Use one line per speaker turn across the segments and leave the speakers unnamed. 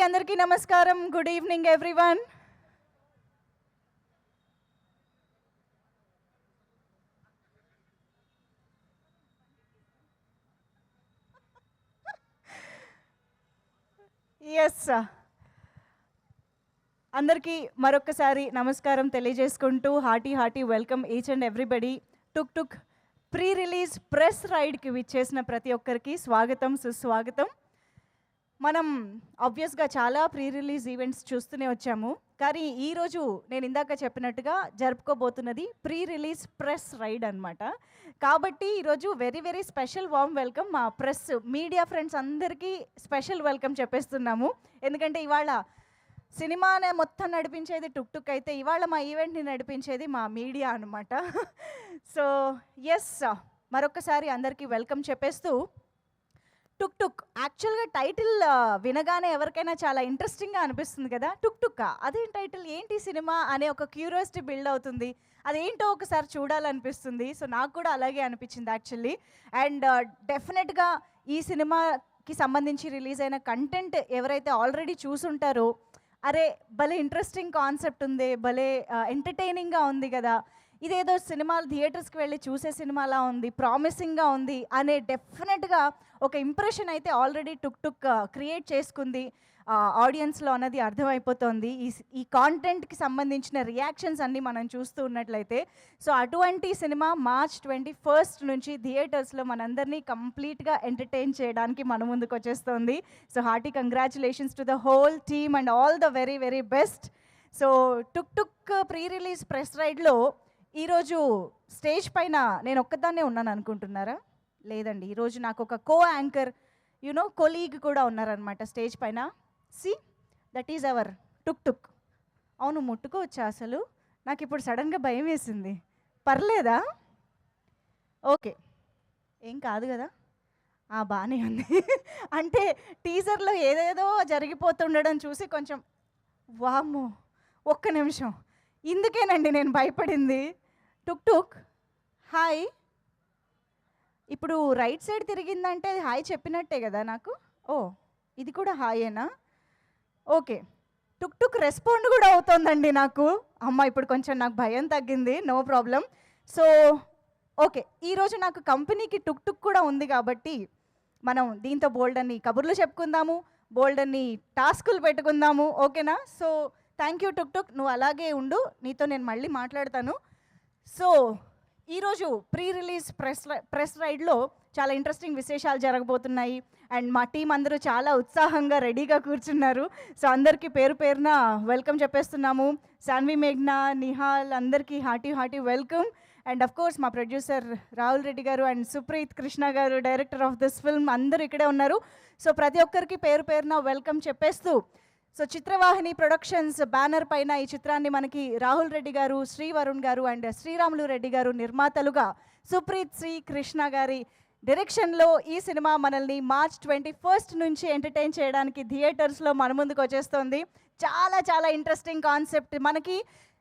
అందరికీ నమస్కారం. Good evening everyone. Yes, అందరికీ మరొకసారి నమస్కారం తెలియజేసుకుంటూ hearty welcome each and everybody. Tuk Tuk pre release press రైడ్కి విచ్చేసిన ప్రతి ఒక్కరికి స్వాగతం, సుస్వాగతం. మనం ఆబ్వియస్గా చాలా ప్రీ రిలీజ్ ఈవెంట్స్ చూస్తూనే వచ్చాము, కానీ ఈరోజు నేను ఇందాక చెప్పినట్టుగా జరుపుకోబోతున్నది ప్రీ రిలీజ్ ప్రెస్ రైడ్ అనమాట. కాబట్టి ఈరోజు వెరీ స్పెషల్ వార్మ్ వెల్కమ్ మా ప్రెస్ మీడియా ఫ్రెండ్స్ అందరికీ స్పెషల్ వెల్కమ్ చెప్పేస్తున్నాము. ఎందుకంటే ఇవాళ సినిమానే మొత్తం నడిపించేది టుక్ టుక్ అయితే ఇవాళ మా ఈవెంట్ని నడిపించేది మా మీడియా అనమాట. సో ఎస్, మరొకసారి అందరికీ వెల్కమ్ చెప్పేస్తూ, టుక్ టుక్ యాక్చువల్గా టైటిల్ వినగానే ఎవరికైనా చాలా ఇంట్రెస్టింగ్గా అనిపిస్తుంది కదా. టుక్ టుక్ అదేం టైటిల్, ఏంటి సినిమా అనే ఒక క్యూరియాసిటీ బిల్డ్ అవుతుంది. అదేంటో ఒకసారి చూడాలనిపిస్తుంది. సో నాకు కూడా అలాగే అనిపించింది యాక్చువల్లీ. అండ్ డెఫినెట్గా ఈ సినిమాకి సంబంధించి రిలీజ్ అయిన కంటెంట్ ఎవరైతే ఆల్రెడీ చూసుంటారో, అరే భలే ఇంట్రెస్టింగ్ కాన్సెప్ట్ ఉంది, భలే ఎంటర్టైనింగ్గా ఉంది కదా, ఇదేదో సినిమాలు థియేటర్స్కి వెళ్ళి చూసే సినిమాలా ఉంది, ప్రామిసింగ్గా ఉంది అనే డెఫినెట్గా ఒక ఇంప్రెషన్ అయితే ఆల్రెడీ టుక్ టుక్ క్రియేట్ చేసుకుంది ఆడియన్స్లో అన్నది అర్థమైపోతుంది ఈ కాంటెంట్కి సంబంధించిన రియాక్షన్స్ అన్నీ మనం చూస్తూ ఉన్నట్లయితే. సో అటువంటి సినిమా March 21 నుంచి థియేటర్స్లో మనందరినీ కంప్లీట్గా ఎంటర్టైన్ చేయడానికి మన ముందుకు వచ్చేస్తుంది. So hearty congratulations to the whole team and all the very best. So Tuk Tuk pre release press రైడ్లో ఈరోజు స్టేజ్ పైన నేను ఒక్కదాన్నే ఉన్నాను అనుకుంటున్నారా? లేదండి, ఈరోజు నాకు ఒక కో యాంకర్ కొలీగ్ కూడా ఉన్నారనమాట స్టేజ్ పైన. సి, దట్ ఈజ్ అవర్ టుక్ టుక్. అవును, ముట్టుకోవచ్చా అసలు? నాకు ఇప్పుడు సడన్గా భయం వేసింది. పర్లేదా? ఓకే, ఏం కాదు కదా. బాగానే ఉంది. అంటే టీజర్లో ఏదేదో జరిగిపోతుండడం చూసి కొంచెం వామ్మో, ఒక్క నిమిషం, ఇందుకేనండి నేను భయపడింది. టుక్ టుక్ హాయ్. ఇప్పుడు రైట్ సైడ్ తిరిగిందంటే అది హాయ్ చెప్పినట్టే కదా నాకు. ఓ, ఇది కూడా హాయేనా? ఓకే, టుక్ టుక్ రెస్పాండ్ కూడా అవుతోందండి నాకు. అమ్మ, ఇప్పుడు కొంచెం నాకు భయం తగ్గింది, నో ప్రాబ్లం. సో ఓకే, ఈరోజు నాకు కంపెనీకి టుక్ టుక్ కూడా ఉంది కాబట్టి మనం దీంతో బోల్డ్ అన్ని కబుర్లు చెప్పుకుందాము, బోల్డ్ అన్ని టాస్కులు పెట్టుకుందాము, ఓకేనా? సో థ్యాంక్ యూ టుక్ టుక్, నువ్వు అలాగే ఉండు, నీతో నేను మళ్ళీ మాట్లాడతాను. సో ఈరోజు ప్రీ రిలీజ్ ప్రెస్ రైడ్లో చాలా ఇంట్రెస్టింగ్ విశేషాలు జరగబోతున్నాయి. అండ్ మా టీం అందరూ చాలా ఉత్సాహంగా రెడీగా కూర్చున్నారు. సో అందరికీ పేరు పేరున వెల్కమ్ చెప్పేస్తున్నాము. సాన్వి, మేఘ్నా, నిహాల్ అందరికీ hearty welcome. And of course మా ప్రొడ్యూసర్ రాహుల్ రెడ్డి గారు అండ్ సుప్రీత్ కృష్ణ గారు, డైరెక్టర్ ఆఫ్ దిస్ ఫిల్మ్, అందరూ ఇక్కడే ఉన్నారు. సో ప్రతి ఒక్కరికి పేరు పేరున వెల్కమ్ చెప్పేస్తూ, సో చిత్రవాహిని ప్రొడక్షన్స్ బ్యానర్ పైన ఈ చిత్రాన్ని మనకి రాహుల్ రెడ్డి గారు, శ్రీ వరుణ్ గారు అండ్ శ్రీరాములు రెడ్డి గారు నిర్మాతలుగా, సుప్రీత్ శ్రీ కృష్ణ గారి డైరెక్షన్లో ఈ సినిమా మనల్ని March 21 నుంచి ఎంటర్టైన్ చేయడానికి థియేటర్స్లో మన ముందుకు వచ్చేస్తుంది. చాలా ఇంట్రెస్టింగ్ కాన్సెప్ట్. మనకి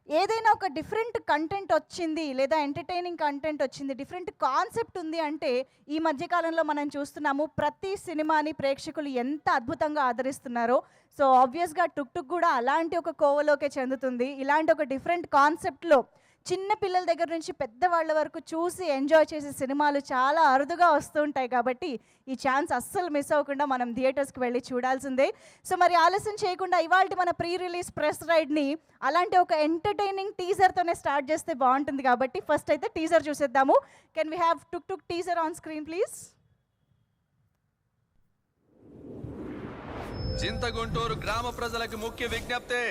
ఏదైనా ఒక డిఫరెంట్ కంటెంట్ వచ్చింది లేదా ఎంటర్టైనింగ్ కంటెంట్ వచ్చింది, డిఫరెంట్ కాన్సెప్ట్ ఉంది అంటే ఈ మధ్యకాలంలో మనం చూస్తున్నాము ప్రతి సినిమాని ప్రేక్షకులు ఎంత అద్భుతంగా ఆదరిస్తున్నారో. సో ఆబ్వియస్గా టుక్ టుక్ కూడా అలాంటి ఒక కోవలోకే చెందుతుంది. ఇలాంటి ఒక డిఫరెంట్ కాన్సెప్ట్లో చిన్న పిల్లల దగ్గర నుంచి పెద్దవాళ్ళ వరకు చూసి ఎంజాయ్ చేసే సినిమాలు చాలా అరుదుగా వస్తూ ఉంటాయి. కాబట్టి ఈ ఛాన్స్ అస్సలు మిస్ అవ్వకుండా మనం థియేటర్స్కి వెళ్ళి చూడాల్సిందే. సో మరి ఆలస్యం చేయకుండా ఇవాళ మన ప్రీ రిలీజ్ ప్రెస్ రైడ్ని అలాంటి ఒక ఎంటర్టైనింగ్ టీజర్తోనే స్టార్ట్ చేస్తే బాగుంటుంది. కాబట్టి ఫస్ట్ అయితే టీజర్ చూసేద్దాము. Can we have Tuk Tuk teaser on screen please?
Chintaguntur గ్రామ ప్రజలకు ముఖ్య విజ్ఞప్తి,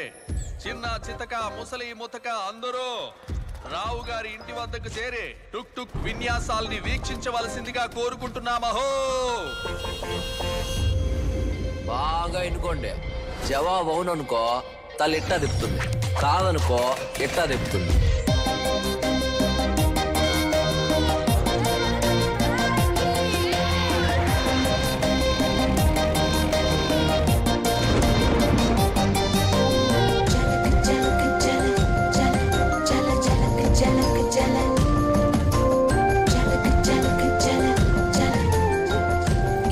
చిన్న చితక ముసలి ముతక అందరూ రావు గారి ఇంటి వద్దకు చేరి టుక్ టుక్ విన్యాసాల్ని వీక్షించవలసిందిగా కోరుకుంటున్నామహో.
బాగా ఎన్నుకోండి. జవాబు అవుననుకో తల్లి ఇట్టా తిప్పుతుంది, కాదనుకో ఇట్టా తిప్పుతుంది.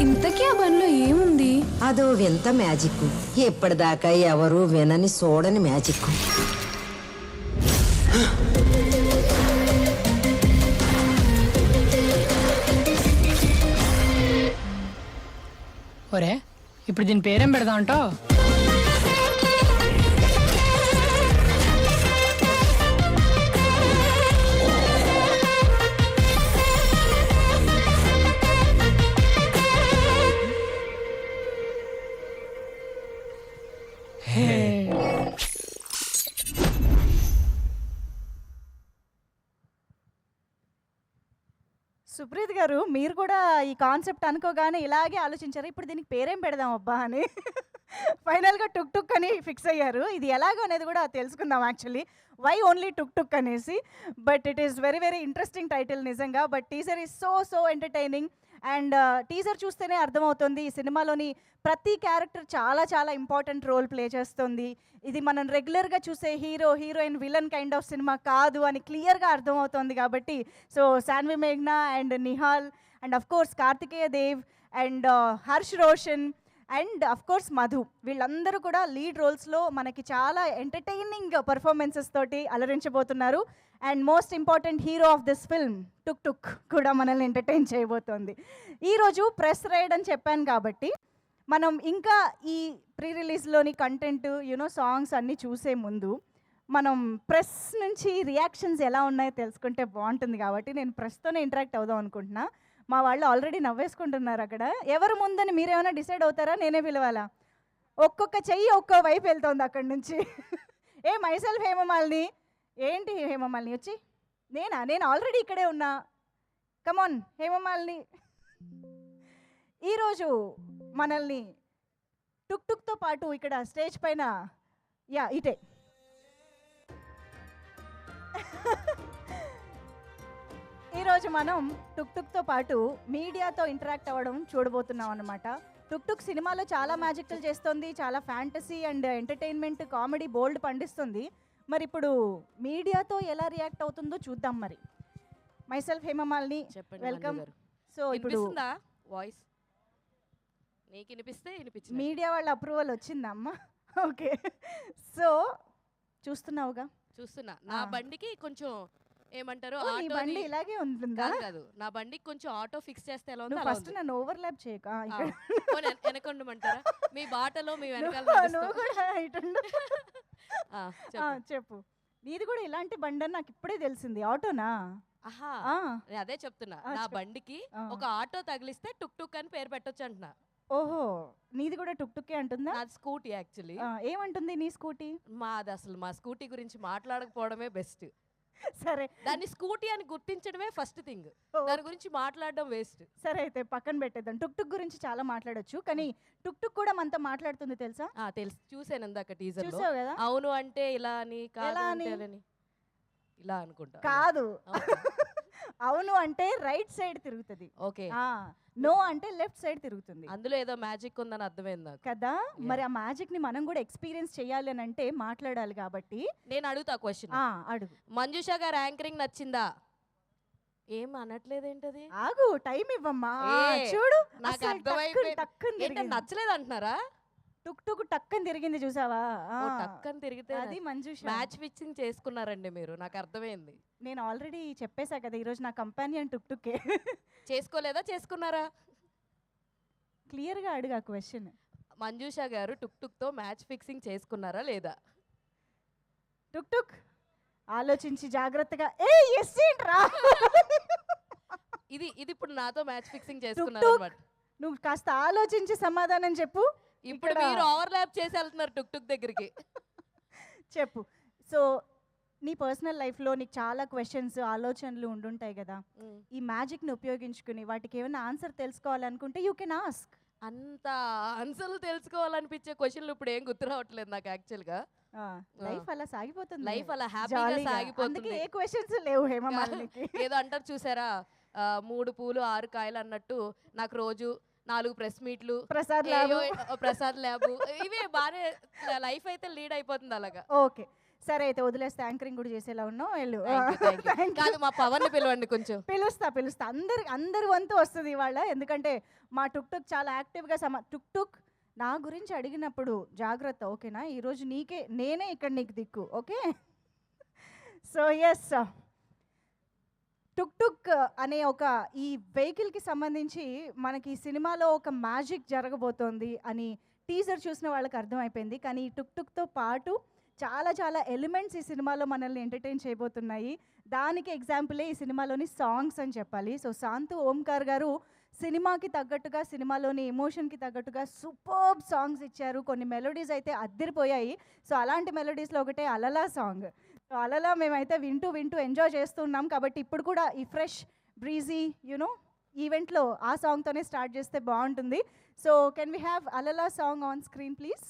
ఇంతకీ ఆ బండిలో ఏముంది?
అదో
వింత మ్యాజిక్, ఇప్పటిదాకా ఎవరు వినని చూడని మ్యాజిక్.
ఒరే ఇప్పుడు దీని పేరేం పెడదాం అంటావు?
సుప్రీత్ గారు, మీరు కూడా ఈ కాన్సెప్ట్ అనుకోగానే ఇలాగే ఆలోచించారు, ఇప్పుడు దీనికి పేరేం పెడదాం అబ్బా అని. ఫైనల్గా టుక్ టుక్ అని ఫిక్స్ అయ్యారు. ఇది ఎలాగో అనేది కూడా తెలుసుకుందాం actually, why only Tuk Tuk అనేసి. But it is very very interesting title నిజంగా. But teaser is so entertaining. And teaser చూస్తేనే అర్థమవుతుంది ఈ సినిమాలోని ప్రతి క్యారెక్టర్ చాలా చాలా ఇంపార్టెంట్ రోల్ ప్లే చేస్తుంది. ఇది మనం రెగ్యులర్గా చూసే hero heroine villain kind of cinema కాదు అని క్లియర్గా అర్థమవుతుంది. కాబట్టి సో శాన్వి మేఘ్నా and Nihal and of course Karthikeya Dev and Harsh Roshan and of course Madhu, వీళ్ళందరూ కూడా లీడ్ రోల్స్లో మనకి చాలా ఎంటర్టైనింగ్ పర్ఫార్మెన్సెస్ తోటి అలరించబోతున్నారు. And most important hero of this film Tuk Tuk కూడా మనల్ని ఎంటర్టైన్ చేయబోతోంది. ఈరోజు ప్రెస్ రైడ్ అని చెప్పాను కాబట్టి మనం ఇంకా ఈ ప్రీ రిలీజ్లోని కంటెంట్ సాంగ్స్ అన్నీ చూసే ముందు మనం ప్రెస్ నుంచి రియాక్షన్స్ ఎలా ఉన్నాయో తెలుసుకుంటే బాగుంటుంది. కాబట్టి నేను ప్రెస్తోనే ఇంటరాక్ట్ అవుదాం అనుకుంటున్నా. మా వాళ్ళు ఆల్రెడీ నవ్వేసుకుంటున్నారు అక్కడ. ఎవరు ముందని మీరేమైనా డిసైడ్ అవుతారా? నేనే పిలవాలా? ఒక్కొక్క చెయ్యి ఒక్కో వైపు వెళ్తోంది అక్కడి నుంచి. ఏ మైసెల్ఫ్ హేమమాలిని, ఏంటి హేమమాలిని వచ్చి నేను ఆల్రెడీ ఇక్కడే ఉన్నా. కమాన్ హేమమాలిని. ఈరోజు మనల్ని టుక్ టుక్తో పాటు ఇక్కడ స్టేజ్ పైన ఇటే ఈరోజు మనం టుక్ టుక్తో పాటు మీడియాతో ఇంటరాక్ట్ అవ్వడం చూడబోతున్నాం అనమాట. టుక్ టుక్ సినిమాలో చాలా మ్యాజిక్లు చేస్తుంది, చాలా ఫ్యాంటసీ అండ్ ఎంటర్టైన్మెంట్ కామెడీ బోల్డ్ పండిస్తుంది. మరి ఇప్పుడు మీడియాతో ఎలా రియాక్ట్ అవుతుందో చూద్దాం. మరి మైసెల్ఫ్ హేమమాలిని, వెల్కమ్. సో ఇప్పుడు
వాయిస్ నీకు వినిపిస్తే వినిపించింది.
మీడియా వాళ్ళ అప్రూవల్ వచ్చిందా అమ్మా? ఓకే. సో చూస్తున్నావుగా?
చూస్తున్నా. నా బండికి కొంచెం ఏమంటారు,
ఈ బండి ఇలాగే ఉంటుందా?
కాదు, నా బండికి కొంచెం ఆటో ఫిక్స్ చేస్తే ఎలా ఉంది?
ఫస్ట్ నన్ను ఓవర్లాప్ చేయక
వెనకొండమంటారా? మీ బాటలో మీ వెనకాల
చెప్పు. నీది కూడా ఇలాంటి బండి అని నాకు ఇప్పుడే తెలిసింది. ఆటోనా?
నేను అదే చెప్తున్నా. నా బండికి ఒక ఆటో తగిలిస్తే టుక్ టుక్ అని పేరు పెట్టొచ్చు అంటున్నా.
ఓహో, నీది కూడా టుక్ టుక్కే అంటుందా?
నాది స్కూటీ యాక్చువల్లీ.
ఏమంటుంది నీ స్కూటీ?
మాది అసలు మా స్కూటీ గురించి మాట్లాడకపోవడమే బెస్ట్.
సరే,
దాన్ని స్కూటీ అని గుర్తించడమే ఫస్ట్ థింగ్, దాని గురించి మాట్లాడడం వేస్ట్.
సరే అయితే పక్కన పెట్టేద్దాం. టుక్ టుక్ గురించి చాలా మాట్లాడొచ్చు, కానీ టుక్ టుక్ కూడా మనతో మాట్లాడుతుంది తెలుసా?
తెలుసు, చూసాను ఇందాక టీజర్ లో.
చూసావు కదా?
అవును అంటే ఇలా అని, కాదు అంటే ఇలా అనుకుంటా.
కాదు, అవును అంటే రైట్ సైడ్ తిరుగుతుంది.
ఓకే.
నో అంటే లెఫ్ట్ సైడ్ తిరుగుతుంది.
అందులో ఏదో మ్యాజిక్ ఉందని అర్థమైంది నాకు
కదా. మరి ఆ మ్యాజిక్ ని మనం కూడా ఎక్స్పీరియన్స్ చేయాలి అని అంటే మాట్లాడాలి. కాబట్టి
నేను అడుగుతా క్వశ్చన్.
అడుగు.
మంజుష గారు యాంకరింగ్ నచ్చిందా? ఏం అనట్లేదేంటది?
ఆగు, టైం ఇవ్వమ్మా. చూడు,
నాకు అర్థమైపోయింది. నచ్చలేదు అంటున్నారా?
టుక్ టుక్ టక్కని తిరిగింది, చూసావా?
టక్కని తిరిగితే
అది మంజుష.
మ్యాచ్ ఫిక్సింగ్ చేసుకున్నారండి మీరు, నాకు అర్థమైంది.
నేను ఆల్రెడీ చెప్పేశా కదా, ఈరోజు నా కంపానియన్ టుక్ టుక్కే.
చేసుకోలేదా చేసుకున్నారా?
క్లియర్ గా అడుగు ఆ క్వశ్చన్.
మంజుష గారు టుక్ టుక్ తో మ్యాచ్ ఫిక్సింగ్ చేసుకున్నారా లేదా?
టుక్ టుక్ ఆలోచించి జాగ్రత్తగా
ఇది ఇప్పుడు నాతో మ్యాచ్ ఫిక్సింగ్ చేసుకున్నారు అన్నమాట.
నువ్వు కాస్త ఆలోచించి సమాధానం చెప్పు.
ఇప్పుడు మీరు ఓవర్లాప్ చేసి వెళ్తున్నారు టుక్ టుక్ దగ్గరికి.
చెప్పు. సో నీ పర్సనల్ లైఫ్లో నీకు చాలా క్వశ్చన్స్, ఆలోచనలు ఉండుంటాయి కదా. ఈ మ్యాజిక్ని ఉపయోగించుకుని వాటికి ఏమైనా ఆన్సర్ తెలుసుకోవాలనుకుంటే యూ కెన్ ఆస్క్.
అంత ఆన్సర్లు తెలుసుకోవాలనిపించే క్వశ్చన్లు ఇప్పుడు ఏం గుర్తు రావట్లేదు నాకు యాక్చువల్గా.
లైఫ్ అలా సాగిపోతుంది,
లైఫ్ అలా హ్యాపీగా సాగిపోతుంది.
ఏ క్వశ్చన్స్ లేవు హేమమాలినికి.
ఏదో అంటారు చూసారా, 3 పూలు 6 కాయలు అన్నట్టు నాకు రోజు 4 ప్రెస్ మీట్లు, ప్రసాద్ ల్యాబ్, ఇవే బాగా లైఫ్ అయితే లీడ్ అయిపోతుంది అలాగా.
ఓకే సరే, అయితే వదిలేస్తే యాంకరింగ్ కూడా చేసేలా ఉన్నావు. వెళ్ళు.
కాదు, మా పవన్ ని పిలవండి కొంచెం.
పిలుస్తా. అందరి వంతు వస్తుంది ఇవాళ. ఎందుకంటే మా టుక్ టుక్ చాలా యాక్టివ్గా టుక్ టుక్ నా గురించి అడిగినప్పుడు జాగ్రత్త, ఓకేనా? ఈరోజు నేనే ఇక్కడ నీకు దిక్కు, ఓకే? సో ఎస్, టుక్ టుక్ అనే ఒక ఈ వెహికల్కి సంబంధించి మనకి ఈ సినిమాలో ఒక మ్యాజిక్ జరగబోతోంది అని టీజర్ చూసిన వాళ్ళకి అర్థమైపోయింది. కానీ ఈ టుక్ టుక్తో పాటు చాలా చాలా ఎలిమెంట్స్ ఈ సినిమాలో మనల్ని ఎంటర్టైన్ చేయబోతున్నాయి. దానికి ఎగ్జాంపులే ఈ సినిమాలోని సాంగ్స్ అని చెప్పాలి. సో శాంతు ఓంకార్ గారు సినిమాకి తగ్గట్టుగా, సినిమాలోని ఎమోషన్కి తగ్గట్టుగా సూపర్బ్ సాంగ్స్ ఇచ్చారు. కొన్ని మెలోడీస్ అయితే అద్దరిపోయాయి. సో అలాంటి మెలోడీస్లో ఒకటే అలలా సాంగ్. సో అలలా మేమైతే వింటూ వింటూ ఎంజాయ్ చేస్తున్నాం. కాబట్టి ఇప్పుడు కూడా ఈ ఫ్రెష్ బ్రీజీ ఈవెంట్లో ఆ సాంగ్తోనే స్టార్ట్ చేస్తే బాగుంటుంది. So can we have Alala song on screen please?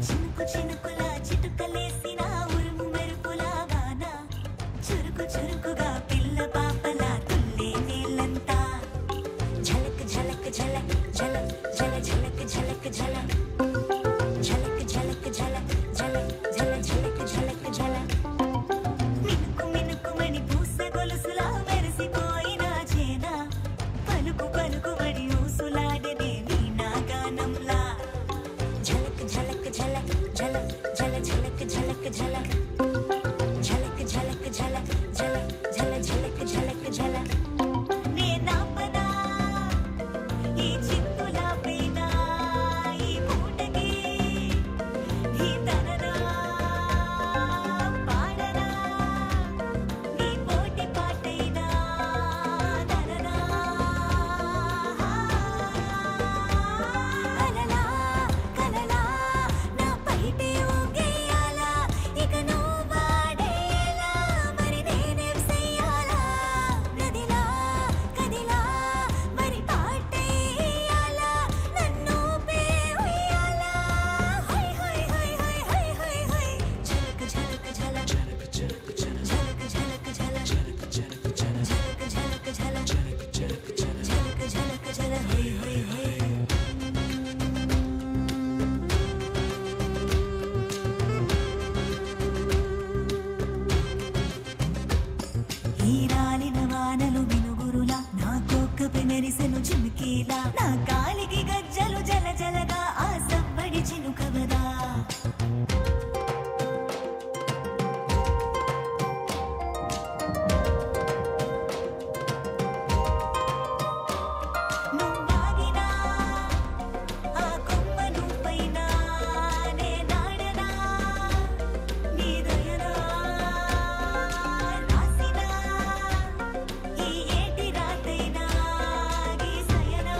చినుకు చినుకులా చిటుకలేసిన ఉరుము మెరుపులా వాన, చురుకు చురుకుగా పిల్ల పాపలా తుల్లే నీళ్ళంతా. ఝలక్ ఝలక్ ఝలక్ ఝలక్ ఝల ఝలక్ ఝలక్ ఝల ఝలక్ ఝలక్ ఝలక్ ఝలక్ ఝల ఝలక్ ఝలక్ ఝల. మినుకు మినుకుమని పూస గొలుసులా మెరిసిపోయిన చేన, పలుకు పలుకుమని ఊసులాడనే వీణా గానంలా. ఝలక్ ఝలక్ ఝలక్ ఝలక్ ఝల ఝలక్ ఝలక్ ఝల ఝలక్ ఝలక్ ఝలక్ ఝలక్ ఝల ఝలక్ ఝలక్ ఝల. నేనాపనా ఈ చిత్తులా పైనా ఈ పూటకి ఈ తననా పాడనా నీ పోటీ పాటైనా తననా. అలలా కలలా నా పైటే ఊగేయాలా, ఇక నువ్వు వాడేలా మరి నేనేం చెయ్యాలా. నదిలా కదిలా మరి పాటేయాలా, నన్ను పే ఉయ్యాలా. హై హై హై హై హై హై హై. ఝలక్ ఝలక్ ఝలక్ ఝలక్ ఝలక్ ఝలక్ ఝలక్ ఝలక్ ఝలక్ ఝలక్ ఝల హై హై హై. ఈ రాలిన వానలు మినుగురులా నా కోకపై మెరిసెను చిమ్కీలా, నా కాలికి గజ్జలు జల జలగా ఆ సవ్వడి చినుకవదా. నువ్వాగినా ఆ కొమ్మ నువ్వైనా నేనాడనా నీ దయనా రాసినా ఈ ఏటి రాతైనా గీసయనా.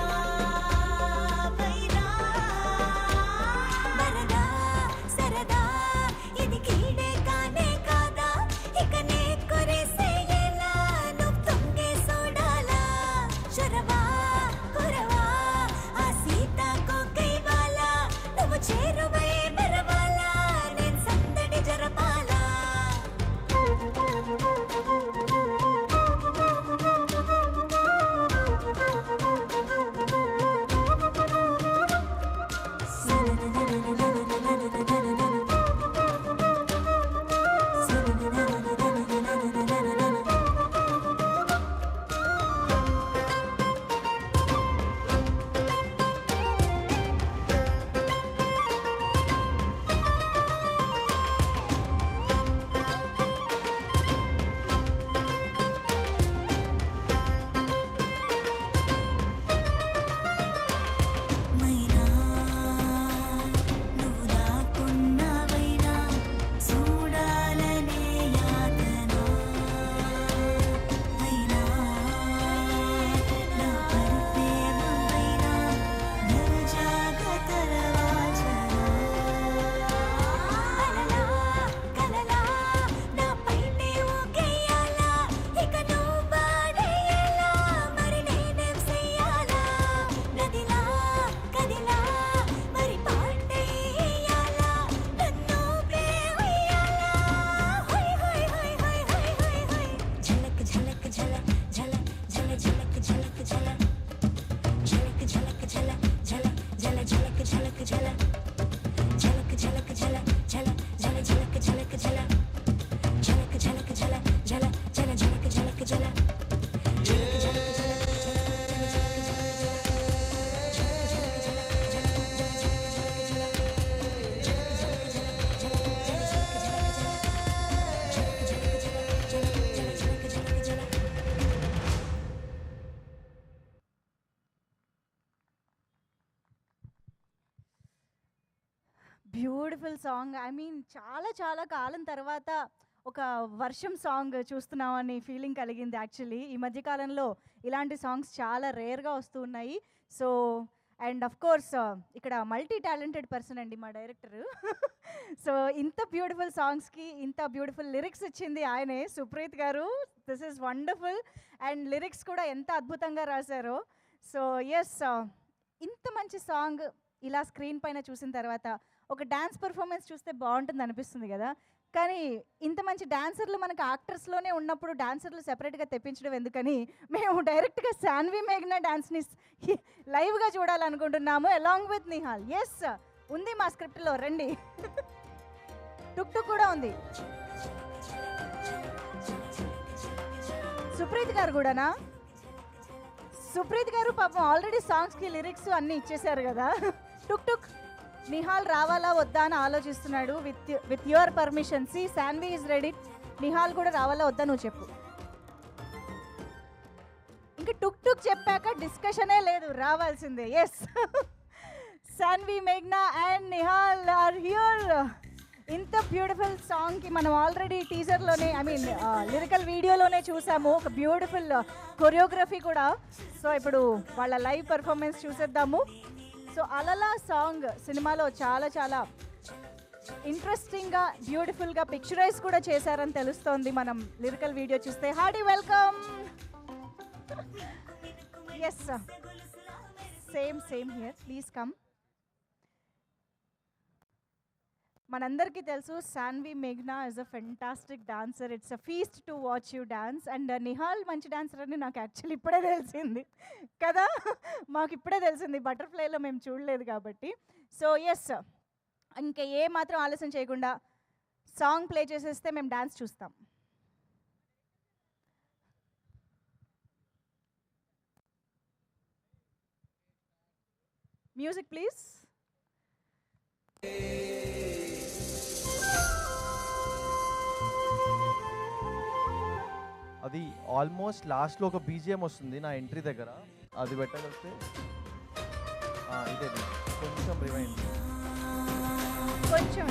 Beautiful song. ఐ మీన్ చాలా చాలా కాలం తర్వాత ఒక వర్షం సాంగ్ చూస్తున్నామని ఫీలింగ్ కలిగింది యాక్చువల్లీ. ఈ మధ్య కాలంలో ఇలాంటి సాంగ్స్ చాలా రేర్గా వస్తూ ఉన్నాయి. సో అండ్ అఫ్ కోర్స్ ఇక్కడ మల్టీ టాలెంటెడ్ పర్సన్ అండి మా డైరెక్టర్. సో ఇంత బ్యూటిఫుల్ సాంగ్స్కి ఇంత బ్యూటిఫుల్ లిరిక్స్ ఇచ్చింది ఆయనే, సుప్రీత్ గారు. This is wonderful. And lyrics కూడా ఎంత అద్భుతంగా రాశారో. సో ఎస్, ఇంత మంచి సాంగ్ ఇలా స్క్రీన్ పైన చూసిన తర్వాత ఒక డ్యాన్స్ పర్ఫార్మెన్స్ చూస్తే బాగుంటుంది అనిపిస్తుంది కదా. కానీ ఇంత మంచి డాన్సర్లు మనకు యాక్టర్స్లోనే ఉన్నప్పుడు డాన్సర్లు సెపరేట్గా తెప్పించడం ఎందుకని మేము డైరెక్ట్గా శాన్వి మేఘ్నా డాన్స్ని లైవ్గా చూడాలనుకుంటున్నాము అలాంగ్ విత్ నిహాల్. ఎస్, ఉంది మా స్క్రిప్ట్లో, రండి. టుక్ టుక్ కూడా ఉంది. సుప్రీత్ గారు కూడానా? సుప్రీత్ గారు పాపం ఆల్రెడీ సాంగ్స్కి లిరిక్స్ అన్నీ ఇచ్చేశారు కదా. టుక్ టుక్ నిహాల్ రావాలా వద్దా అని ఆలోచిస్తున్నాడు. With your permission. See Sanvi is ready. Nihal కూడా రావాలా వద్దా నువ్వు చెప్పు. ఇంకా టుక్ టుక్ చెప్పాక డిస్కషనే లేదు, రావాల్సిందే. ఎస్, శాన్వి మేఘ్నా అండ్ నిహాల్ ఆర్ హియర్. ఇంత బ్యూటిఫుల్ సాంగ్కి మనం ఆల్రెడీ టీజర్లోనే ఐ మీన్ లిరికల్ వీడియోలోనే చూసాము, ఒక బ్యూటిఫుల్ కొరియోగ్రఫీ కూడా. సో ఇప్పుడు వాళ్ళ లైవ్ పర్ఫార్మెన్స్ చూసేద్దాము. సో అలలా సాంగ్ సినిమాలో చాలా చాలా ఇంట్రెస్టింగ్గా బ్యూటిఫుల్గా పిక్చరైజ్ కూడా చేశారని తెలుస్తోంది మనం లిరికల్ వీడియో చూస్తే. Hearty welcome. Yes, same here, please come. మనందరికీ తెలుసు శాన్వి మేఘ్నా is a fantastic dancer. It's a feast to watch you dance. And Nihal మంచి డాన్సర్ అని నాకు యాక్చువల్లీ ఇప్పుడే తెలిసింది కదా. మాకు ఇప్పుడే తెలిసింది, బటర్ఫ్లైలో మేము చూడలేదు కాబట్టి. సో ఎస్, ఇంకా ఏ మాత్రం ఆలస్యం చేయకుండా సాంగ్ ప్లే చేసేస్తే మేము డాన్స్ చూస్తాం. Music please.
అది ఆల్మోస్ట్ లాస్ట్లో ఒక బీజిఎం వస్తుంది నా ఎంట్రీ దగ్గర, అది పెట్టగలిగితే ఇదే కొంచెం రివైండ్
కొంచెం.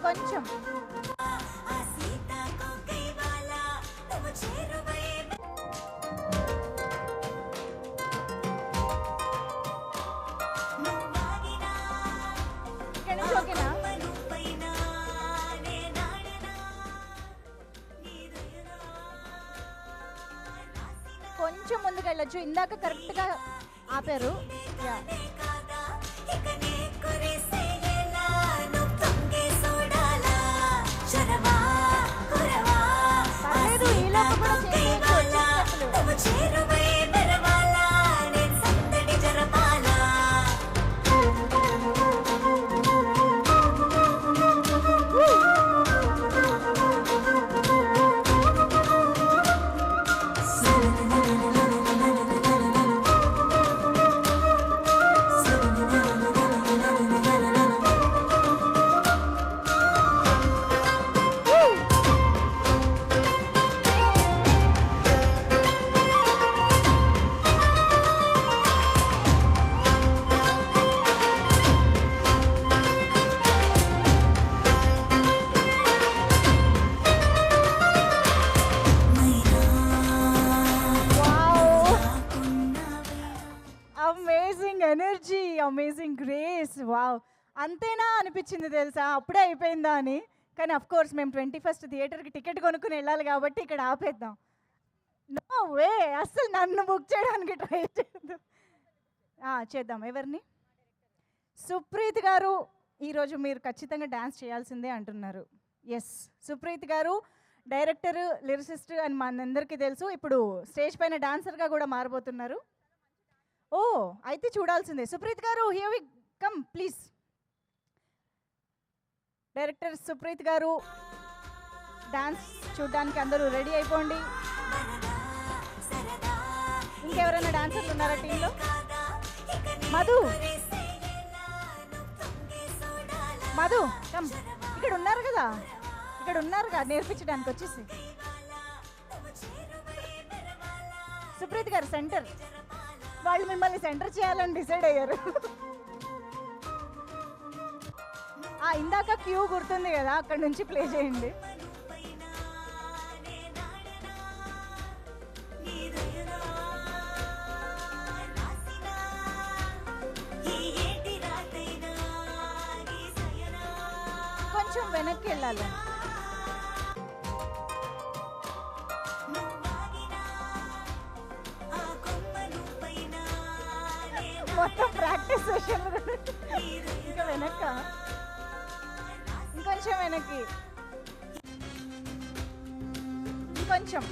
కొంచెం ఓకేనా? కొంచెం ముందుకు వెళ్ళొచ్చు, ఇందాక కరెక్ట్గా ఆపారు. Energy, amazing grace. వావ్, అంతేనా అనిపించింది తెలుసా, అప్పుడే అయిపోయిందా అని. కానీ అఫ్ కోర్స్ మేము 21st థియేటర్కి టికెట్ కొనుక్కుని వెళ్ళాలి కాబట్టి ఇక్కడ ఆపేద్దాం. నో వే, అస్సలు నన్ను బుక్ చేయడానికి ట్రై చేద్దాం. ఎవరిని? సుప్రీత్ గారు, ఈరోజు మీరు ఖచ్చితంగా డ్యాన్స్ చేయాల్సిందే అంటున్నారు. ఎస్, సుప్రీత్ గారు డైరెక్టర్, లిరిసిస్ట్ అని మనందరికీ తెలుసు. ఇప్పుడు స్టేజ్ పైన డాన్సర్గా కూడా మారబోతున్నారు. ఓ, అయితే చూడాల్సిందే. సుప్రీత్ గారు, here we come please. Director Supreeth గారు డాన్స్ చూడడానికి అందరూ రెడీ అయిపోండి. ఇంకెవరైనా డాన్సర్లు ఉన్నారా టీంలో? మధు మధు కమ్, ఇక్కడ ఉన్నారు కదా, నేర్పించడానికి వచ్చేసి. సుప్రీత్ గారు సెంటర్, వాళ్ళు మిమ్మల్ని సెంటర్ చేయాలని డిసైడ్ అయ్యారు. ఇందాక క్యూ గుర్తుంది కదా, అక్కడ నుంచి ప్లే చేయండి. కొంచెం వెనక్కి వెళ్ళాలి. మొత్తం ప్రాక్టీస్ సెషన్. ఇంకా వెనక్క, ఇంకొంచెం వెనక్కి, ఇంకొంచెం,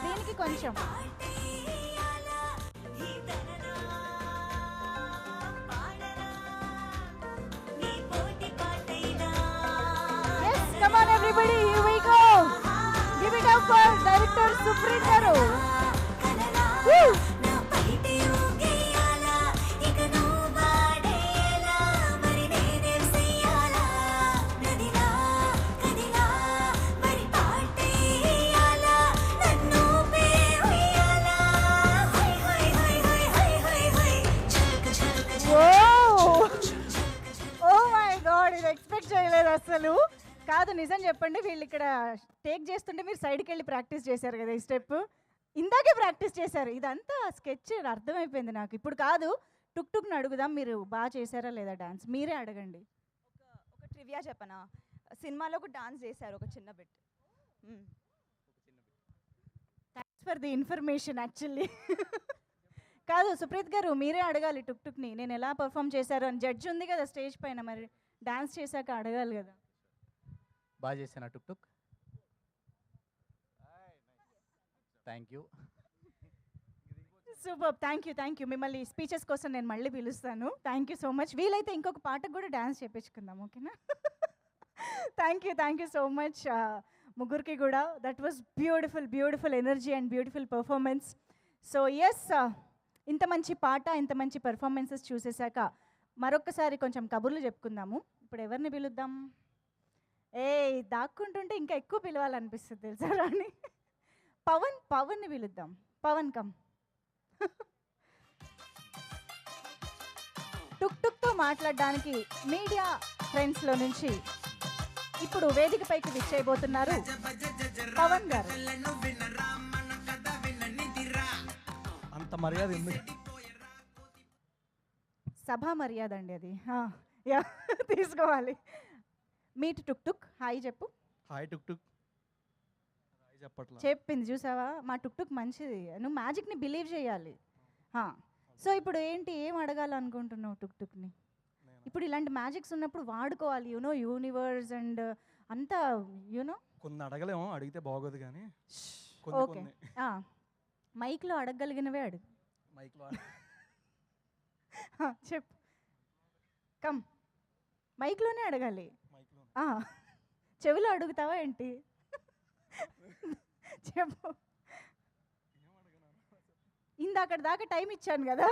దీనికి కొంచెం. Yes, come on everybody, here we go. Give it up for director Supreet garu. Woo! అసలు కాదు, నిజం చెప్పండి, వీళ్ళు ఇక్కడ టేక్ చేస్తుంటే మీరు సైడ్కి వెళ్ళి ప్రాక్టీస్ చేశారు కదా, ఈ స్టెప్ ఇందాకే ప్రాక్టీస్ చేశారు. ఇదంతా స్కెచ్ అర్థమైపోయింది నాకు. ఇప్పుడు కాదు, టుక్ టుక్ని అడుగుదాం, మీరు బాగా చేశారా లేదా డాన్స్, మీరే అడగండి.
ఒక ట్రివియా చెప్పనా, సినిమాలో ఒక డాన్స్ చేశారు, ఒక చిన్న bit.
Thanks for the information actually. కాదు సుప్రీత్ గారు, మీరే అడగాలి టుక్ టుక్ని నేను ఎలా పర్ఫామ్ చేశారు అని. జడ్జ్ ఉంది కదా స్టేజ్ పైన, మరి డాన్స్ చేశాక అడగాలి కదా.
బాగా చేశాను Tuk Tuk, thank you.
Super, thank you. మిమ్మల్ని స్పీచెస్ కోసం నేను మళ్ళీ పిలుస్తాను. Thank you so much. వీలైతే ఇంకొక పాటకు కూడా డాన్స్ చేయించుకుందాం, ఓకేనా? థ్యాంక్ యూ సో మచ్ ముగ్గురికి కూడా. That was beautiful energy and beautiful performance. So yes, ఇంత మంచి పాట, ఇంత మంచి పర్ఫార్మెన్సెస్ చూసేశాక మరొక్కసారి కొంచెం కబుర్లు చెప్పుకుందాము. ఇప్పుడు ఎవరిని పిలుద్దాం? దాక్కుంటుంటే ఇంకా ఎక్కువ పిలవాలనిపిస్తుంది తెలుసా రాని. పవన్ని పిలుద్దాం. పవన్ కమ్. టుక్ టుక్తో మాట్లాడడానికి మీడియా ఫ్రెండ్స్లో నుంచి ఇప్పుడు వేదికపైకి విచ్చేయబోతున్నారు పవన్ గారు.
అంత మర్యాద ఎందుకు?
సభా మర్యాద అండి అది. యా, తీసుకోవాలి. మీట్ టుక్ టుక్, హాయ్ చెప్పు.
హాయ్ టుక్ టుక్. హాయ్ చెప్పట్లా.
చెప్పింది చూసావా, మా టుక్ టుక్ మంచిది, నువ్వు మ్యాజిక్ని బిలీవ్ చేయాలి. సో ఇప్పుడు ఏంటి, ఏం అడగాలనుకుంటున్నావు టుక్ టుక్ని? ఇప్పుడు ఇలాంటి మ్యాజిక్స్ ఉన్నప్పుడు వాడుకోవాలి, యూనివర్స్ అండ్ అంతా
కొన్ని అడగలేము, అడిగితే బాగోదు కానీ.
ఓకే, మైక్లో అడగగలిగినవే అడుగు.
మైక్లో
చెప్పు. కమ్, మైక్లోనే అడగాలి. చెవిలో అడుగుతావా ఏంటి? చెప్పు. ఇందాక దాకా టైం ఇచ్చాను కదా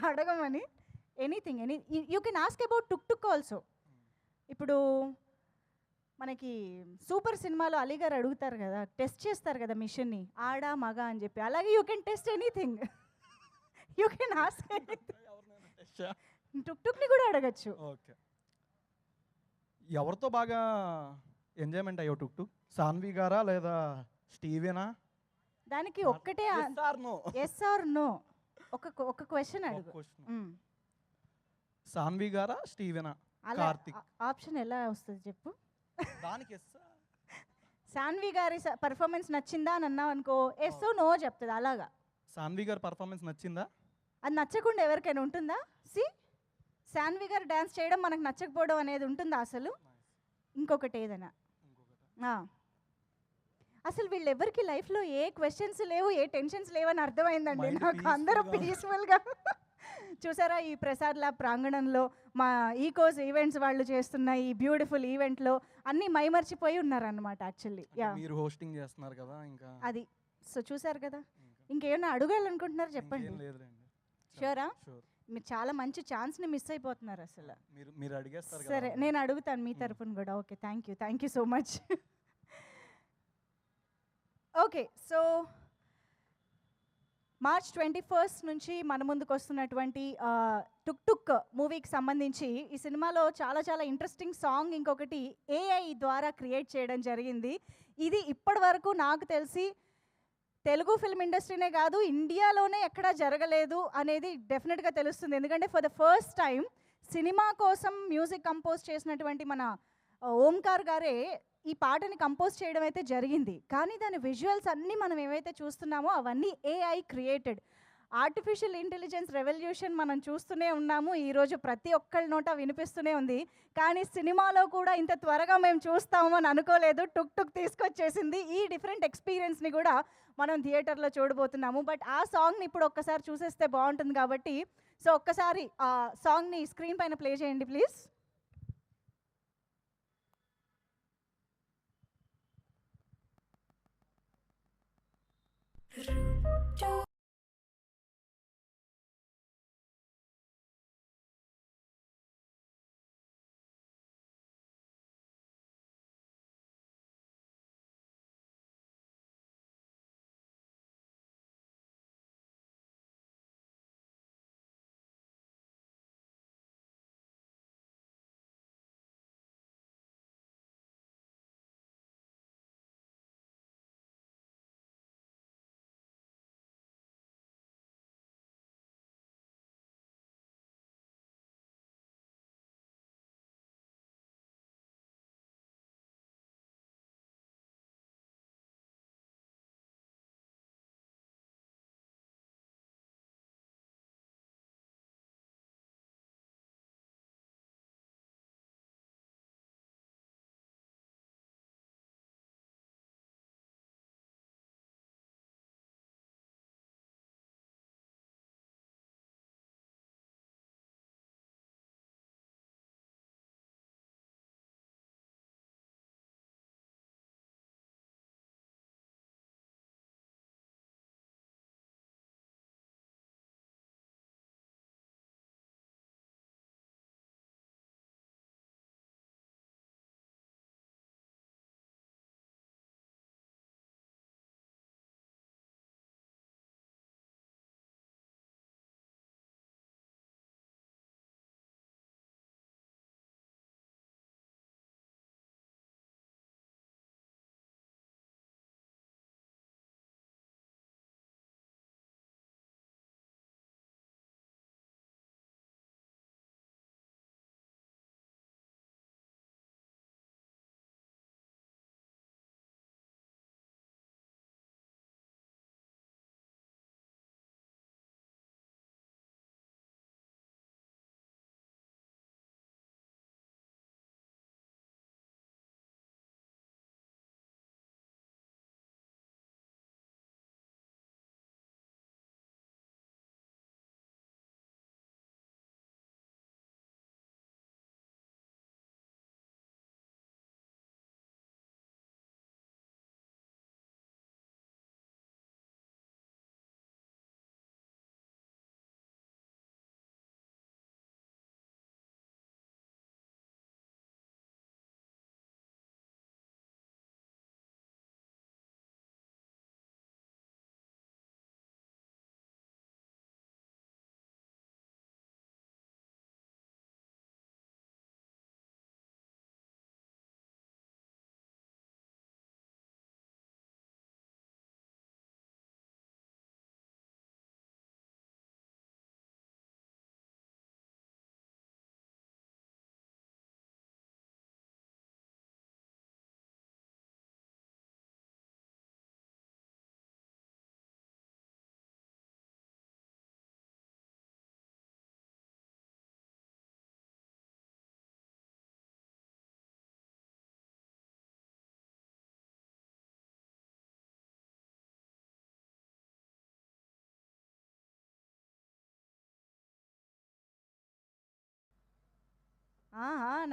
అడగమని. Anything, you can ask about Tuk Tuk also. ఇప్పుడు మనకి సూపర్ సినిమాలో అలీ గారు అడుగుతారు కదా, టెస్ట్ చేస్తారు కదా మిషన్ని, ఆడా మగ అని చెప్పి, అలాగే you can test anything. You can ask Tuk టుక్ని కూడా అడగచ్చు.
ఓకే, ఎవరితో బాగా ఎంజాయ్మెంట్ అయ్యో టుక్ టుక్? సాన్వి గారా లేదా స్టీవెనా?
దానికి ఒక్కటే ఎస్ ఆర్ నో, ఒక క్వశ్చన్ అడుగు.
సాన్వి గారా స్టీవెనా? కార్తిక్
ఆప్షన్ ఎలా వస్తుంది చెప్పు.
దానికి ఎస్.
సాన్వి గారి పర్ఫార్మెన్స్ నచ్చిందా అని అన్నావు అనుకో, ఎస్ నో చెప్తుంది. అలాగా
సాన్వి గారి పర్ఫార్మెన్స్ నచ్చిందా?
అది నచ్చకుండా ఎవరికైనా ఉంటుందా? సాన్వి గారు డ్యాన్స్ చేయడం మనకు నచ్చకపోవడం అనేది ఉంటుందా అసలు? ఇంకొకటి ఏదైనా, అసలు వీళ్ళెవరికి లైఫ్లో ఏ క్వశ్చన్స్ లేవు, ఏ టెన్షన్స్ లేవని అర్థమైందండి నాకు. అందరూ పీస్ఫుల్గా చూసారా ఈ ప్రసాద్ ల్యాబ్ ప్రాంగణంలో మా ఈకోస్ ఈవెంట్స్ వాళ్ళు చేస్తున్న ఈ బ్యూటిఫుల్ ఈవెంట్లో అన్నీ మైమర్చిపోయి ఉన్నారనమాట యాక్చువల్లీ యా
మీరు హోస్టింగ్ చేస్తున్నారు కదా ఇంకా
అది సో చూసారు కదా ఇంకేమైనా అడగాలనుకుంటున్నారు చెప్పండి
లేదులేండి
షూరా
షూర్
మీరు చాలా మంచి ఛాన్స్ని మిస్ అయిపోతున్నారు అసలు
మీరు అడిగేస్తారు
సరే నేను అడుగుతాను మీ తరఫున కూడా okay thank you so much okay so March 21st నుంచి మన ముందుకు వస్తున్నటువంటి టుక్ టుక్ మూవీకి సంబంధించి ఈ సినిమాలో చాలా చాలా ఇంట్రెస్టింగ్ సాంగ్ ఇంకొకటి ఏఐ ద్వారా క్రియేట్ చేయడం జరిగింది. ఇది ఇప్పటి వరకు నాకు తెలిసి తెలుగు ఫిల్మ్ ఇండస్ట్రీనే కాదు ఇండియాలోనే ఎక్కడా జరగలేదు అనేది డెఫినెట్గా తెలుస్తుంది. ఎందుకంటే for the first time cinema కోసం మ్యూజిక్ కంపోజ్ చేసినటువంటి మన ఓంకార్ గారే ఈ పాటని కంపోజ్ చేయడం అయితే జరిగింది. కానీ దాని విజువల్స్ అన్నీ మనం ఏవైతే చూస్తున్నామో అవన్నీ AI created. Artificial intelligence revolution మనం చూస్తూనే ఉన్నాము, ఈరోజు ప్రతి ఒక్కళ్ళ నోట వినిపిస్తూనే ఉంది. కానీ సినిమాలో కూడా ఇంత త్వరగా మేము చూస్తాము అని అనుకోలేదు. టుక్ టుక్ తీసుకొచ్చేసింది. ఈ డిఫరెంట్ ఎక్స్పీరియన్స్ని కూడా మనం థియేటర్లో చూడబోతున్నాము. బట్ ఆ సాంగ్ని ఇప్పుడు ఒక్కసారి చూసేస్తే బాగుంటుంది కాబట్టి సో ఒక్కసారి ఆ సాంగ్ని స్క్రీన్ పైన ప్లే చేయండి ప్లీజ్.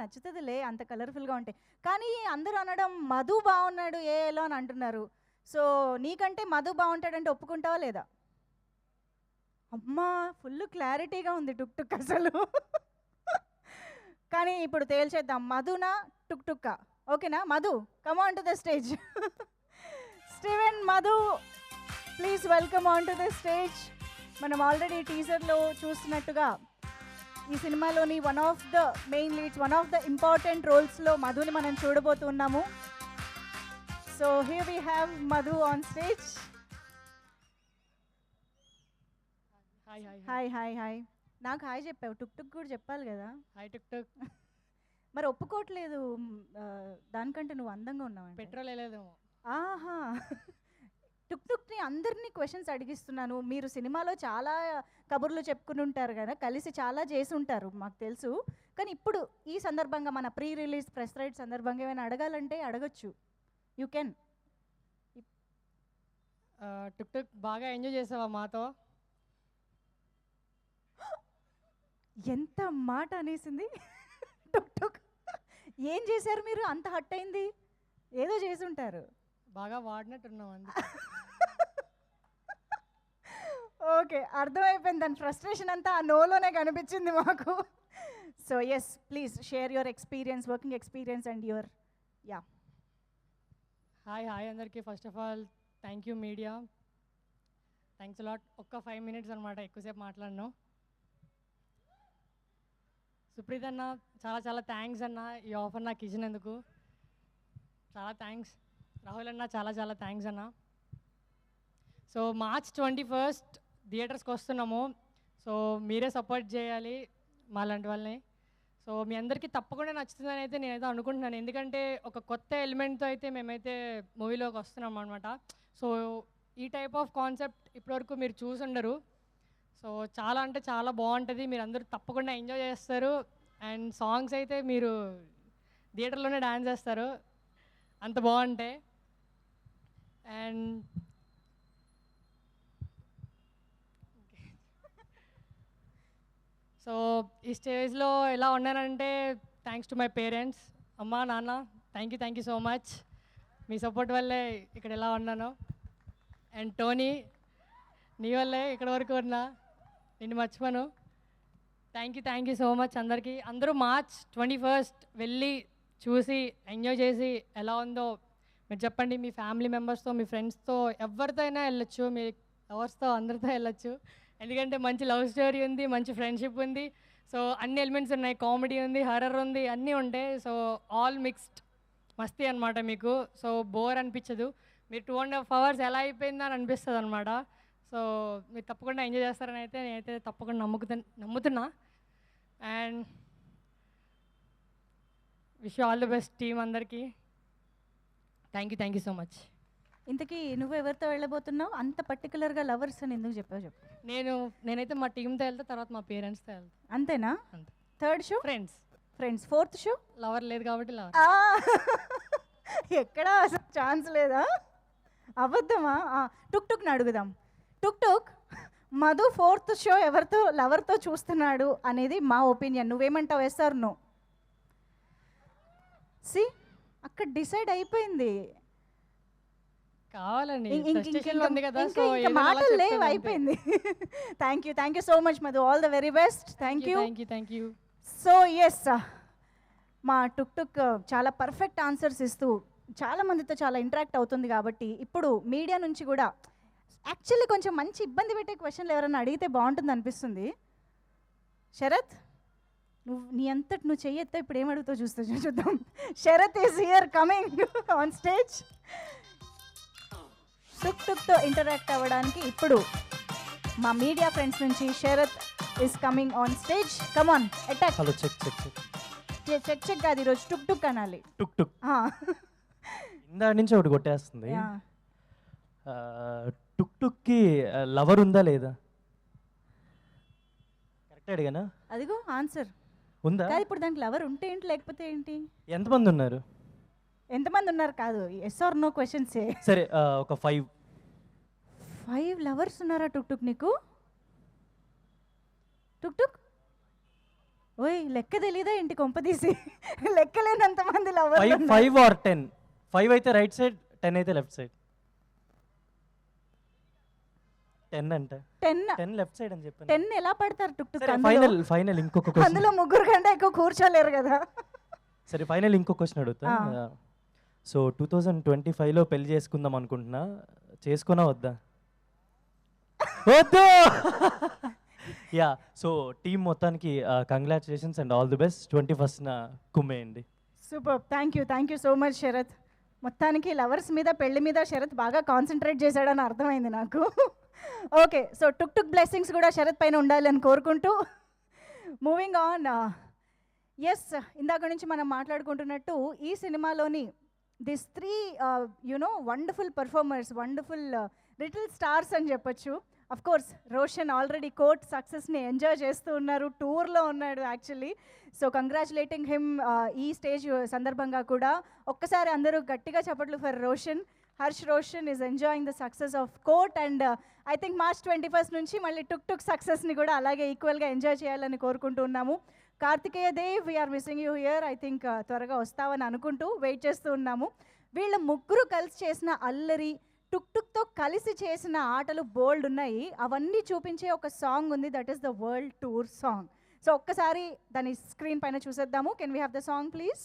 నచ్చుతుందిలే అంత కలర్ఫుల్గా ఉంటాయి. కానీ అందరూ అనడం మధు బాగున్నాడు ఏలో అని అంటున్నారు. సో నీకంటే మధు బాగుంటాడంటే ఒప్పుకుంటావా లేదా? అమ్మా ఫుల్ క్లారిటీగా ఉంది టుక్ టుక్ అసలు. కానీ ఇప్పుడు తేల్చేద్దాం, మధునా టుక్ టుక్కా? ఓకేనా? Madhu come on to the stage. Steven, Madhu, please welcome on to the stage. మనం ఆల్రెడీ టీజర్లో చూస్తున్నట్టుగా ఈ సినిమాలోని one of the main leads, one of the important రోల్స్లో మధుని మనం చూడబోతున్నాము. So here we have Madhu on stage.
Hi hi
hi hi hi. నాకు హాయ్ చెప్పావు, టుక్ టుక్ కూడా చెప్పాలి కదా.
హాయ్ టుక్ టుక్.
మరి ఒప్పుకోవట్లేదు, దానికంటే నువ్వు అందంగా ఉన్నావు.
పెట్రోల్ వేయలేదేమో.
ఆహా. టుక్ టుక్ని అందరినీ క్వశ్చన్స్ అడిగిస్తున్నాను. మీరు సినిమాలో చాలా కబుర్లు చెప్పుకుని ఉంటారు కదా, కలిసి చాలా చేసి ఉంటారు మాకు తెలుసు. కానీ ఇప్పుడు ఈ సందర్భంగా మన ప్రీ రిలీజ్ ప్రెస్ రైడ్ సందర్భంగా ఏమైనా అడగాలంటే అడగచ్చు. You can.
టుక్ టుక్ బాగా ఎంజాయ్ చేసావా మాతో?
ఎంత మాట అనేసింది టుక్ టుక్. ఏం చేశారు మీరు అంత హట్ అయింది? ఏదో చేసి ఉంటారు.
బాగా వాడినట్టున్నావు అంది.
ఓకే, అర్థమైపోయింది. దాని ఫ్రస్ట్రేషన్ అంతా ఆ నోలోనే కనిపించింది మాకు. So yes, please share your experience, working experience and your yeah.
Hi hi అందరికీ. First of all thank you media, thanks lot. ఒక్క 5 minutes అనమాట, ఎక్కువసేపు మాట్లాడను. సుప్రీత్ అన్న చాలా చాలా థ్యాంక్స్ అన్న, ఈ ఆఫర్ నాకు ఇచ్చినందుకు చాలా థ్యాంక్స్. రాహుల్ అన్న చాలా చాలా థ్యాంక్స్ అన్న. సో March 21st థియేటర్స్కి వస్తున్నాము. సో మీరే సపోర్ట్ చేయాలి మా లాంటి వాళ్ళని. సో మీ అందరికీ తప్పకుండా నచ్చుతుందని అయితే నేనైతే అనుకుంటున్నాను. ఎందుకంటే ఒక కొత్త ఎలిమెంట్తో అయితే మేమైతే మూవీలోకి వస్తున్నాం అనమాట. సో ఈ టైప్ ఆఫ్ కాన్సెప్ట్ ఇప్పటివరకు మీరు చూసి ఉండరు. సో చాలా అంటే చాలా బాగుంటుంది, మీరు అందరూ తప్పకుండా ఎంజాయ్ చేస్తారు. అండ్ సాంగ్స్ అయితే మీరు థియేటర్లోనే డాన్స్ చేస్తారు, అంత బాగుంటాయి. అండ్ సో ఈ స్టేజ్లో ఎలా ఉన్నానంటే థ్యాంక్స్ టు మై పేరెంట్స్, అమ్మ నాన్న, thank you so much. Me support వల్లే ఇక్కడ ఎలా ఉన్నాను. అండ్ టోనీ, నీ వల్లే ఇక్కడ వరకు ఉన్నా, నిన్ను మర్చిపోను. థ్యాంక్ యూ సో మచ్ అందరికీ. అందరూ March 21st వెళ్ళి చూసి ఎంజాయ్ చేసి ఎలా ఉందో మీరు చెప్పండి. మీ ఫ్యామిలీ మెంబర్స్తో, మీ ఫ్రెండ్స్తో, ఎవరితో అయినా వెళ్ళొచ్చు, మీ లవర్స్తో, అందరితో వెళ్ళొచ్చు. ఎందుకంటే మంచి లవ్ స్టోరీ ఉంది, మంచి ఫ్రెండ్షిప్ ఉంది. సో అన్ని ఎలిమెంట్స్ ఉన్నాయి, కామెడీ ఉంది, హర్రర్ ఉంది, అన్నీ ఉంటాయి. సో ఆల్ మిక్స్డ్ మస్తీ అనమాట మీకు. సో బోర్ అనిపించదు, మీరు 2.5 hours ఎలా అయిపోయిందా అని అనిపిస్తుంది అనమాట. సో మీరు తప్పకుండా ఎంజాయ్ చేస్తారని అయితే నేనైతే తప్పకుండా నమ్ముతున్నా. And wish you all the best team అందరికీ. Thank you so much.
ఇంతకీ నువ్వు ఎవరితో వెళ్ళబోతున్నావు? అంత పర్టికులర్గా లవర్స్ అని ఎందుకు చెప్పావు చెప్పు.
నేనైతే మా టీంతో వెళ్తా, తర్వాత మా పేరెంట్స్తో వెళ్తా.
అంతేనా?
అంతే.
Third show friends, fourth show
lover లేదు కాబట్టి లవర్.
ఎక్కడా అసలు ఛాన్స్ లేదా? అబద్ధమా? టుక్ టుక్ని అడుగుదాం. టుక్ టుక్, మధు 4th షో ఎవరితో లవర్తో చూస్తున్నాడు అనేది మా ఒపీనియన్. నువ్వేమంటావు? Yes or no? సి అక్కడ డిసైడ్ అయిపోయింది.
కావాలండి
మాటలు లేవు, అయిపోయింది. Thank you so much Madhu, all the very best. Thank you. So yes, మా టుక్ టుక్ చాలా పర్ఫెక్ట్ ఆన్సర్స్ ఇస్తూ చాలా మందితో చాలా ఇంటరాక్ట్ అవుతుంది. కాబట్టి ఇప్పుడు మీడియా నుంచి కూడా యాక్చువల్లీ కొంచెం మంచి ఇబ్బంది పెట్టే క్వశ్చన్లు ఎవరైనా అడిగితే బాగుంటుంది అనిపిస్తుంది. శరత్, నీ అంతటి నువ్వు చెయ్యెత్తా, ఇప్పుడు ఏం అడుగుతావు చూద్దాం. Sharat is here coming on stage. Tuk టుక్తో ఇంటరాక్ట్ అవ్వడానికి ఇప్పుడు మా మీడియా ఫ్రెండ్స్ నుంచి Sharat is coming on stage. Come on, attack.
Hello, check
కాదు, ఈరోజు టుక్ టుక్ అనాలి.
టుక్ ఇందా నుంచి ఒకటి కొట్టేస్తుంది. టుక్ టుక్కి లవర్ ఉందా లేదా? కరెక్ట్ అడిగానా?
అదిగో ఆన్సర్
ఉందా?
కాదు, ఇప్పుడు దానికి లవర్ ఉంటే ఏంటి, లేకపోతే ఏంటి?
ఎంతమంది ఉన్నారు
కాదు, ఎస్ ఆర్ నో క్వశ్చన్స్.
సరే, ఒక 5
లవర్స్ ఉన్నారా టుక్ టుక్ నీకు? టుక్ టుక్ ఓయ్ లెక్క తెలీదా ఏంటి కొంపదీసి లెక్కలేనంత మంది
ఫైవ్
లవర్
5 or 10. 5 అయితే రైట్ సైడ్, 10 అయితే లెఫ్ట్ సైడ్. 10 అంట, 10 లెఫ్ట్ సైడ్ అని చెప్పాను.
10 ఎలా పడతారు టుక్ టుక్
ఫైనల్ ఇంకొక క్వశ్చన్.
అందులో ముగ్గురు కంటే ఎక్కువ కూర్చోలేరు కదా.
సరే ఫైనల్ ఇంకో క్వశ్చన్ అడుగుతా. సో 2025లో పెళ్లి చేసుకుందాం అనుకుంటున్నా, చేసుకున్నా వద్దా? వద్దు. యా, సో టీం మొత్తానికి congratulations and all the best. 21st కుమ్మేయండి.
Super, thank you so much Sharat. మొత్తానికి లవర్స్ మీద పెళ్లి మీద శరత్ బాగా కాన్సన్ట్రేట్ చేశాడని అర్థమైంది నాకు. ఓకే, సో టుక్ టుక్ బ్లెస్సింగ్స్ కూడా శరత్ పైన ఉండాలని కోరుకుంటూ మూవింగ్ ఆన్. ఎస్, ఇందాక నుంచి మనం మాట్లాడుకుంటున్నట్టు ఈ సినిమాలోని this 3 wonderful performers, wonderful little stars అని చెప్పొచ్చు. Of course Roshan already court సక్సెస్ని ఎంజాయ్ చేస్తూ ఉన్నారు, టూర్లో ఉన్నాడు యాక్చువల్లీ. సో కంగ్రాచులేటింగ్ హిమ్ ఈ స్టేజ్ సందర్భంగా కూడా. ఒక్కసారి అందరూ గట్టిగా చప్పట్లు for Roshan. Harsh Roshan is enjoying the success of court and I think March 21st నుంచి మళ్ళీ టుక్ టుక్ సక్సెస్ని కూడా అలాగే ఈక్వల్గా ఎంజాయ్ చేయాలని కోరుకుంటూ ఉన్నాము. Karthikeya Dev, we are missing you here. I think త్వరగా వస్తావని అనుకుంటూ వెయిట్ చేస్తూ ఉన్నాము. వీళ్ళ ముగ్గురు కలిసి చేసిన అల్లరి, టుక్ టుక్తో కలిసి చేసిన ఆటలు బోల్డ్ ఉన్నాయి. అవన్నీ చూపించే ఒక సాంగ్ ఉంది, that is the world tour song. So ఒక్కసారి దాని స్క్రీన్ పైన చూసేద్దాము. Can we have the song please?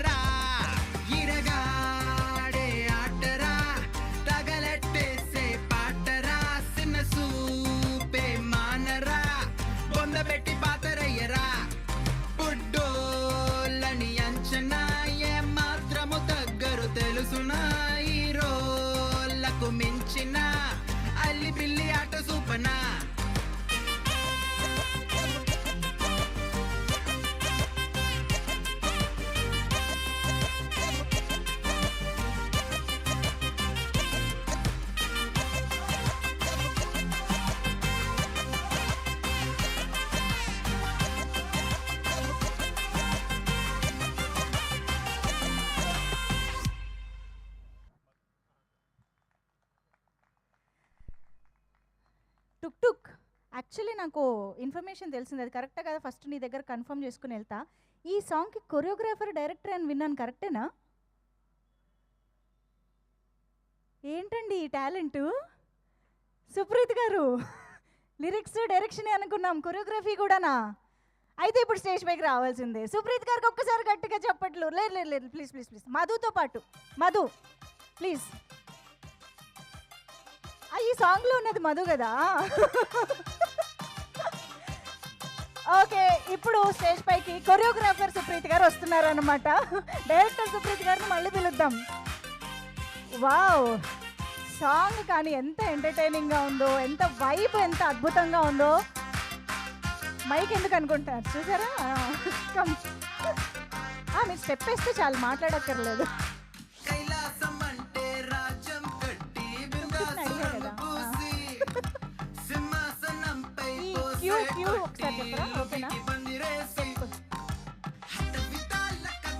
ఆటరా ఇరగాడే ఆటరా తగలెట్టేసే పాటరా సిన్న సూపే మానరా బొందబెట్టి పాతరయ్యరా పుడ్డోలని అంచనా ఏ మాత్రము దగ్గరు తెలుసునా ఈ రోళ్లకు మించిన అల్లి పిల్లి ఆట సూపనా
టుక్ టుక్ యాక్చువల్లీ నాకు ఇన్ఫర్మేషన్ తెలిసింది, అది కరెక్టా కదా? ఫస్ట్ నీ దగ్గర కన్ఫర్మ్ చేసుకుని వెళ్తా. ఈ సాంగ్కి కొరియోగ్రాఫర్ డైరెక్టర్ అని విన్నాను, కరెక్టేనా? ఏంటండి ఈ టాలెంట్? సుప్రీత్ గారు లిరిక్స్ డైరెక్షన్ అనుకున్నాం, కొరియోగ్రఫీ కూడానా? అయితే ఇప్పుడు స్టేజ్ పైకి రావాల్సిందే. సుప్రీత్ గారికి ఒక్కసారి గట్టిగా చెప్పట్లు. లేదు లేదు లేదు, ప్లీజ్ ప్లీజ్ ప్లీజ్. మధుతో పాటు మధు ప్లీజ్. ఈ సాంగ్లో ఉన్నది మధు కదా? ఓకే, ఇప్పుడు స్టేజ్ పైకి కొరియోగ్రాఫర్ సుప్రీత్ గారు వస్తున్నారు అనమాట. డైరెక్టర్ సుప్రీత్ గారిని మళ్ళీ పిలుద్దాం. వావ్, సాంగ్ కానీ ఎంత ఎంటర్టైనింగ్గా ఉందో, ఎంత వైబ్ ఎంత అద్భుతంగా ఉందో. మైక్ ఎందుకు అనుకుంటారు చూసారా? మీరు స్టెప్ వేస్తే చాలు, మాట్లాడక్కర్లేదు.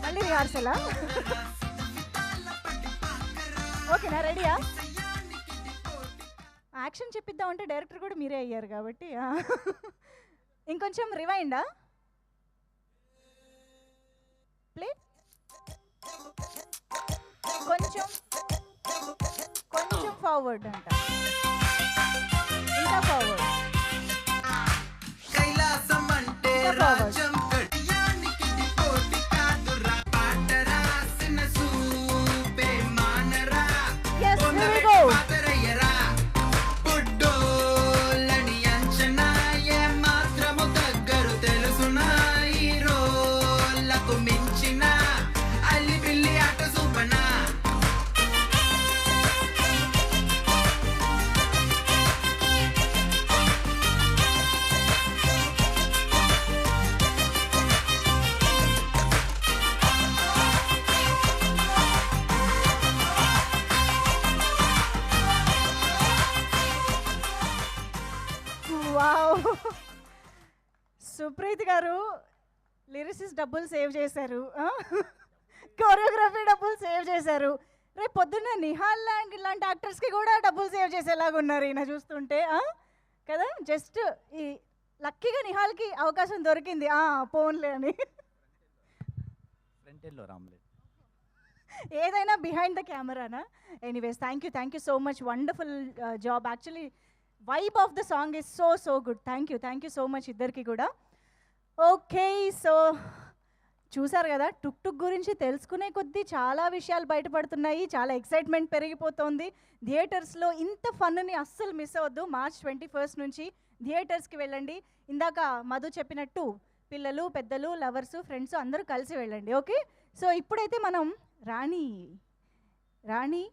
మళ్ళీ రిహార్సలా? ఓకేనా, రెడీయా? యాక్షన్ చెప్పిద్దామంటే డైరెక్టర్ కూడా మీరే అయ్యారు కాబట్టి ఇంకొంచెం రివైండా? ప్లే. కొంచెం కొంచెం ఫార్వర్డ్ అంట, ఇంకా ఫార్వర్డ్,
కైలాసం అంటే రాజ్యం కళ్యాణికి పోటీ కాదురా పాటరా సిన్న సూపే మానరా పాతరయ్యరా పుడ్డోలని అంచనా ఏ మాత్రము దగ్గరు తెలుసునా ఈ రోళ్లకు మించిన అల్లి పిల్లి ఆట సూపనా
సుప్రీత్ గారు లిరిసిస్ డబ్బులు సేవ్ చేశారు, కొరియోగ్రఫీ డబ్బులు సేవ్ చేశారు. రేపు పొద్దున్న నిహాల్ లాంటి యాక్టర్స్కి కూడా డబ్బులు సేవ్ చేసేలాగా ఉన్నారు ఈయన చూస్తుంటే కదా. జస్ట్ ఈ లక్కీగా నిహాల్కి అవకాశం దొరికింది, పోన్లే అని. ఏదైనా బిహైండ్ ద కెమెరానా? Anyways, thank you so much. Wonderful job. Actually vibe of the song is so good. Thank you so much ఇద్దరికి కూడా. ఓకే, సో చూసారు కదా, టుక్ టుక్ గురించి తెలుసుకునే కొద్దీ చాలా విషయాలు బయటపడుతున్నాయి, చాలా ఎక్సైట్మెంట్ పెరిగిపోతుంది. థియేటర్స్లో ఇంత ఫన్ని అస్సలు మిస్ అవ్వద్దు. March 21 నుంచి థియేటర్స్కి వెళ్ళండి. ఇందాక మధు చెప్పినట్టు పిల్లలు, పెద్దలు, లవర్స్, ఫ్రెండ్స్ అందరూ కలిసి వెళ్ళండి. ఓకే, సో ఇప్పుడైతే మనం రాణి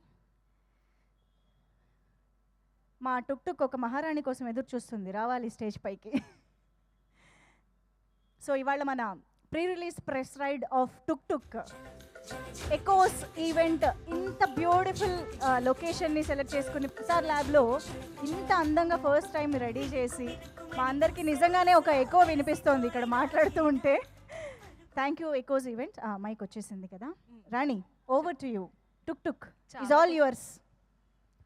మా టుక్ టుక్ ఒక మహారాణి కోసం ఎదురు చూస్తుంది, రావాలి స్టేజ్ పైకి. సో ఇవాళ మన pre release press ride of took Tuk echoes event ఇంత బ్యూటిఫుల్ లొకేషన్ని సెలెక్ట్ చేసుకుని ప్రసాద్ ల్యాబ్లో ఇంత అందంగా ఫస్ట్ టైం రెడీ చేసి మా అందరికీ నిజంగానే ఒక ఎకో వినిపిస్తోంది ఇక్కడ మాట్లాడుతూ ఉంటే. Thank you echoes event. Mic వచ్చేసింది కదా, Rani over to you. Tuk Tuk is all yours.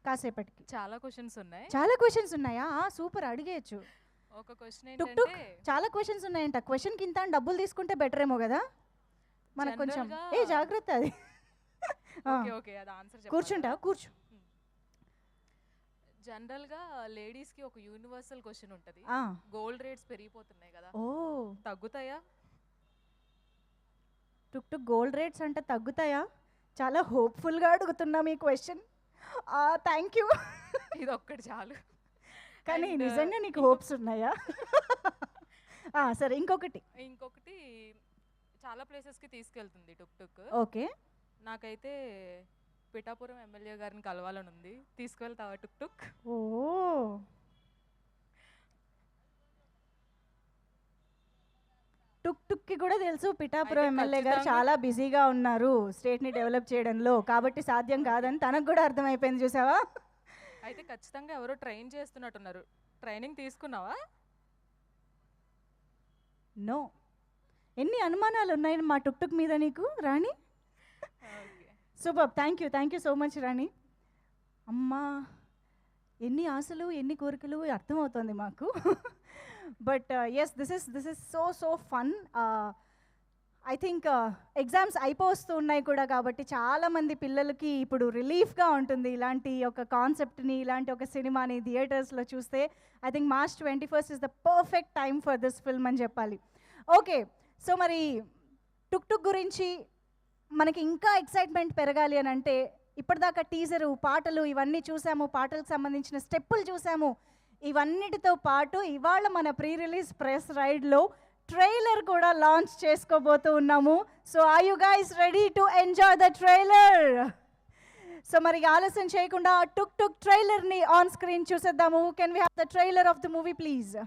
కాసేపటికి
చాలా
క్వశ్చన్స్ ఉన్నాయా? సూపర్, అడిగేయచ్చు.
ఒక క్వశ్చన్
టుక్ టుక్ చాలా క్వశ్చన్స్ ఉన్నాయంట. క్వశ్చన్కి ఇంత డబ్బులు తీసుకుంటే బెటర్ ఏమో కదా మనకు కొంచెం. జాగ్రత్త, అది కూర్చో.
జనరల్ గా లేడీస్ కి ఒక యూనివర్సల్ క్వశ్చన్ ఉంటది, గోల్డ్ రేట్స్ పెరిగిపోతున్నాయి కదా, తగ్గుతాయా?
టుక్ టుక్ గోల్డ్ రేట్స్ అంటే తగ్గుతాయా? చాలా హోప్ఫుల్గా అడుగుతున్నా మీ క్వశ్చన్. Thank you.
ఇది ఒక్కటి చాలు.
కానీ
And,
నిజంగా నీకు హోప్స్ ఉన్నాయా? సరే ఇంకొకటి.
ఇంకొకటి చాలా ప్లేసెస్కి తీసుకెళ్తుంది టుక్ టుక్.
ఓకే.
నాకైతే పిఠాపురం ఎమ్మెల్యే గారిని కలవాలని ఉంది. తీసుకెళ్తావా టుక్ టుక్?
ఓ టుక్ టుక్కి కూడా తెలుసు పిఠాపురం
అయితే
ఎమ్మెల్యే గారు
ఖచ్చితంగా-
చాలా బిజీగా ఉన్నారు స్టేట్ని డెవలప్ చేయడంలో, కాబట్టి సాధ్యం కాదని తనకు కూడా అర్థమైపోయింది. చూసావా?
అయితే ఖచ్చితంగా ఎవరో ట్రైన్ చేస్తున్నట్టున్నారు. ట్రైనింగ్ తీసుకున్నావా?
నో. ఎన్ని అనుమానాలు ఉన్నాయి మా టుక్ టుక్ మీద నీకు Rani? Super. Thank you so much Rani. అమ్మా ఎన్ని ఆశలు ఎన్ని కోరికలు అర్థమవుతుంది మాకు. But yes this is so fun. I think exams అయిపోతూ ఉన్నాయి కూడా, కాబట్టి చాలామంది పిల్లలకి ఇప్పుడు రిలీఫ్గా ఉంటుంది ఇలాంటి ఒక కాన్సెప్ట్ని, ఇలాంటి ఒక సినిమాని థియేటర్స్లో చూస్తే. I think March 21st is the perfect time for this film అని చెప్పాలి. ఓకే, సో మరి టుక్ టుక్ గురించి మనకి ఇంకా ఎక్సైట్మెంట్ పెరగాలి అని అంటే, ఇప్పటిదాకా టీజరు, పాటలు ఇవన్నీ చూసాము, పాటలకు సంబంధించిన స్టెప్పులు చూసాము. ఇవన్నిటితో పాటు ఇవాళ మన ప్రీ రిలీజ్ ప్రెస్ రైడ్లో ట్రైలర్ కూడా లాంచ్ చేసుకోబోతూ ఉన్నాము. So are you guys ready to enjoy the trailer? So మరి ఆలస్యం చేయకుండా టుక్ టుక్ ట్రైలర్ని ఆన్ స్క్రీన్ చూసేద్దాము. Can we have the trailer of the movie please?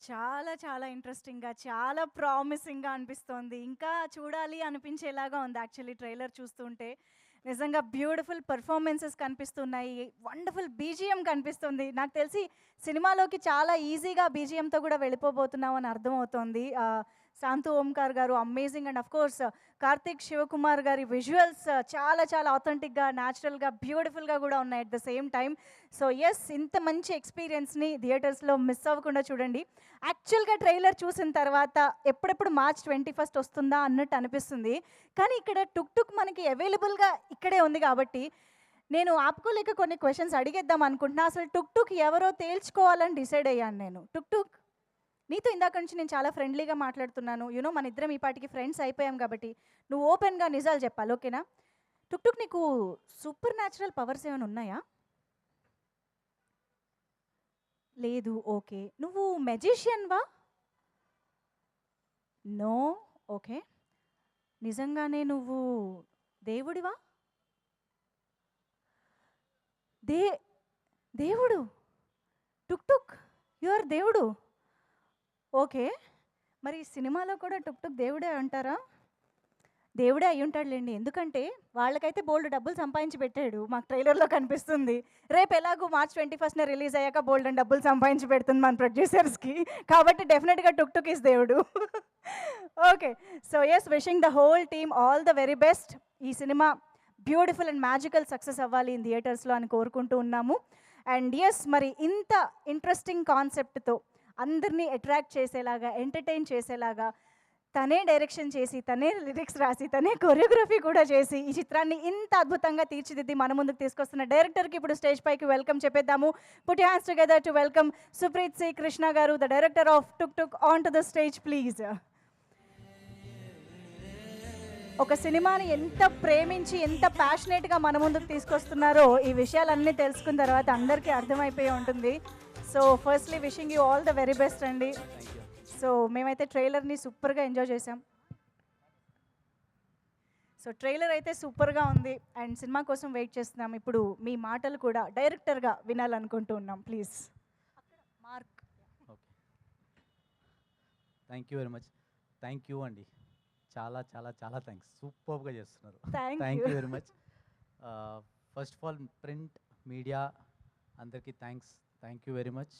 చాలా చాలా ఇంట్రెస్టింగ్గా, చాలా ప్రామిసింగ్గా అనిపిస్తోంది. ఇంకా చూడాలి అనిపించేలాగా ఉంది యాక్చువల్లీ ట్రైలర్ చూస్తుంటే. నిజంగా బ్యూటిఫుల్ పెర్ఫార్మెన్సెస్ కనిపిస్తున్నాయి, వండర్ఫుల్ బీజిఎం కనిపిస్తుంది. నాకు తెలిసి సినిమాలోకి చాలా ఈజీగా బీజిఎంతో కూడా వెళ్ళిపోబోతున్నాం అని అర్థమవుతోంది. శాంతు ఓంకార్ గారు amazing, and of course Karthik Sivakumar గారి విజువల్స్ చాలా చాలా ఆథెంటిక్గా, న్యాచురల్గా, బ్యూటిఫుల్గా కూడా ఉన్నాయి at the same time. So yes, ఇంత మంచి ఎక్స్పీరియన్స్ని థియేటర్స్లో మిస్ అవ్వకుండా చూడండి. యాక్చువల్గా ట్రైలర్ చూసిన తర్వాత ఎప్పుడెప్పుడు March 21 వస్తుందా అన్నట్టు అనిపిస్తుంది. కానీ ఇక్కడ టుక్ టుక్ మనకి అవైలబుల్గా ఇక్కడే ఉంది కాబట్టి నేను ఆపుకోలేక కొన్ని క్వశ్చన్స్ అడిగేద్దాం అనుకుంటున్నా. అసలు టుక్ టుక్ ఎవరో తేల్చుకోవాలని డిసైడ్ అయ్యాను నేను. టుక్ టుక్, నీతో ఇందాక నుంచి నేను చాలా ఫ్రెండ్లీగా మాట్లాడుతున్నాను. యూనో మన ఇద్దరం ఈ పాటికి ఫ్రెండ్స్ అయిపోయాం కాబట్టి నువ్వు ఓపెన్గా నిజాలు చెప్పాలి, ఓకేనా? టుక్ టుక్, నీకు సూపర్ న్యాచురల్ పవర్స్ ఏమైనా ఉన్నాయా? లేదు, ఓకే. నువ్వు మెజిషియన్వా? No, okay. నిజంగానే నువ్వు దేవుడివా? దేవుడు, టుక్ టుక్, యు ఆర్ దేవుడు. ఓకే, మరి సినిమాలో కూడా టుక్ టుక్ దేవుడే అంటారా? దేవుడే అయి ఉంటాడులేండి, ఎందుకంటే వాళ్ళకైతే బోల్డ్ డబ్బులు సంపాదించి పెట్టాడు, మాకు ట్రైలర్లో కనిపిస్తుంది. రేపు ఎలాగో March 21 రిలీజ్ అయ్యాక బోల్డ్ అండ్ డబ్బులు సంపాదించి పెడుతుంది మన ప్రొడ్యూసర్స్కి, కాబట్టి డెఫినెట్గా టుక్ టుక్ ఈస్ దేవుడు. Okay, so yes, wishing the whole team all the very best. ఈ సినిమా బ్యూటిఫుల్ అండ్ మ్యాజికల్ సక్సెస్ అవ్వాలి ఇన్ థియేటర్స్లో అని కోరుకుంటూ ఉన్నాము. అండ్ ఎస్, మరి ఇంత ఇంట్రెస్టింగ్ కాన్సెప్ట్తో అందరినీ అట్రాక్ట్ చేసేలాగా, ఎంటర్టైన్ చేసేలాగా, తనే డైరెక్షన్ చేసి, తనే లిరిక్స్ రాసి, తనే కొరియోగ్రఫీ కూడా చేసి ఈ చిత్రాన్ని ఇంత అద్భుతంగా తీర్చిదిద్ది మన ముందుకు తీసుకొస్తున్న డైరెక్టర్కి ఇప్పుడు స్టేజ్ పైకి వెల్కమ్ చెప్పేద్దాము. Put your hands together to welcome Supreeth C Krishna garu, the director of took Tuk, on to the stage please. ఒక సినిమాని ఎంత ప్రేమించి, ఎంత ప్యాషనేట్గా మన ముందుకు తీసుకొస్తున్నారో ఈ విషయాలన్నీ తెలుసుకున్న తర్వాత అందరికీ అర్థమైపోయి ఉంటుంది. So firstly wishing you all the very best అండి. సో మేమైతే ట్రైలర్ని సూపర్గా ఎంజాయ్ చేసాం. సో ట్రైలర్ అయితే సూపర్గా ఉంది అండ్ సినిమా కోసం వెయిట్ చేస్తున్నాం. ఇప్పుడు మీ మాటలు కూడా డైరెక్టర్గా వినాలనుకుంటూ ఉన్నాం, please. Mark.
Okay, thank you very much. Thank you అండి, చాలా చాలా చాలా థ్యాంక్స్, సూపర్గా చేస్తున్నారు. Thank you very much. First of all print media అందరికీ థ్యాంక్ యూ వెరీ మచ్.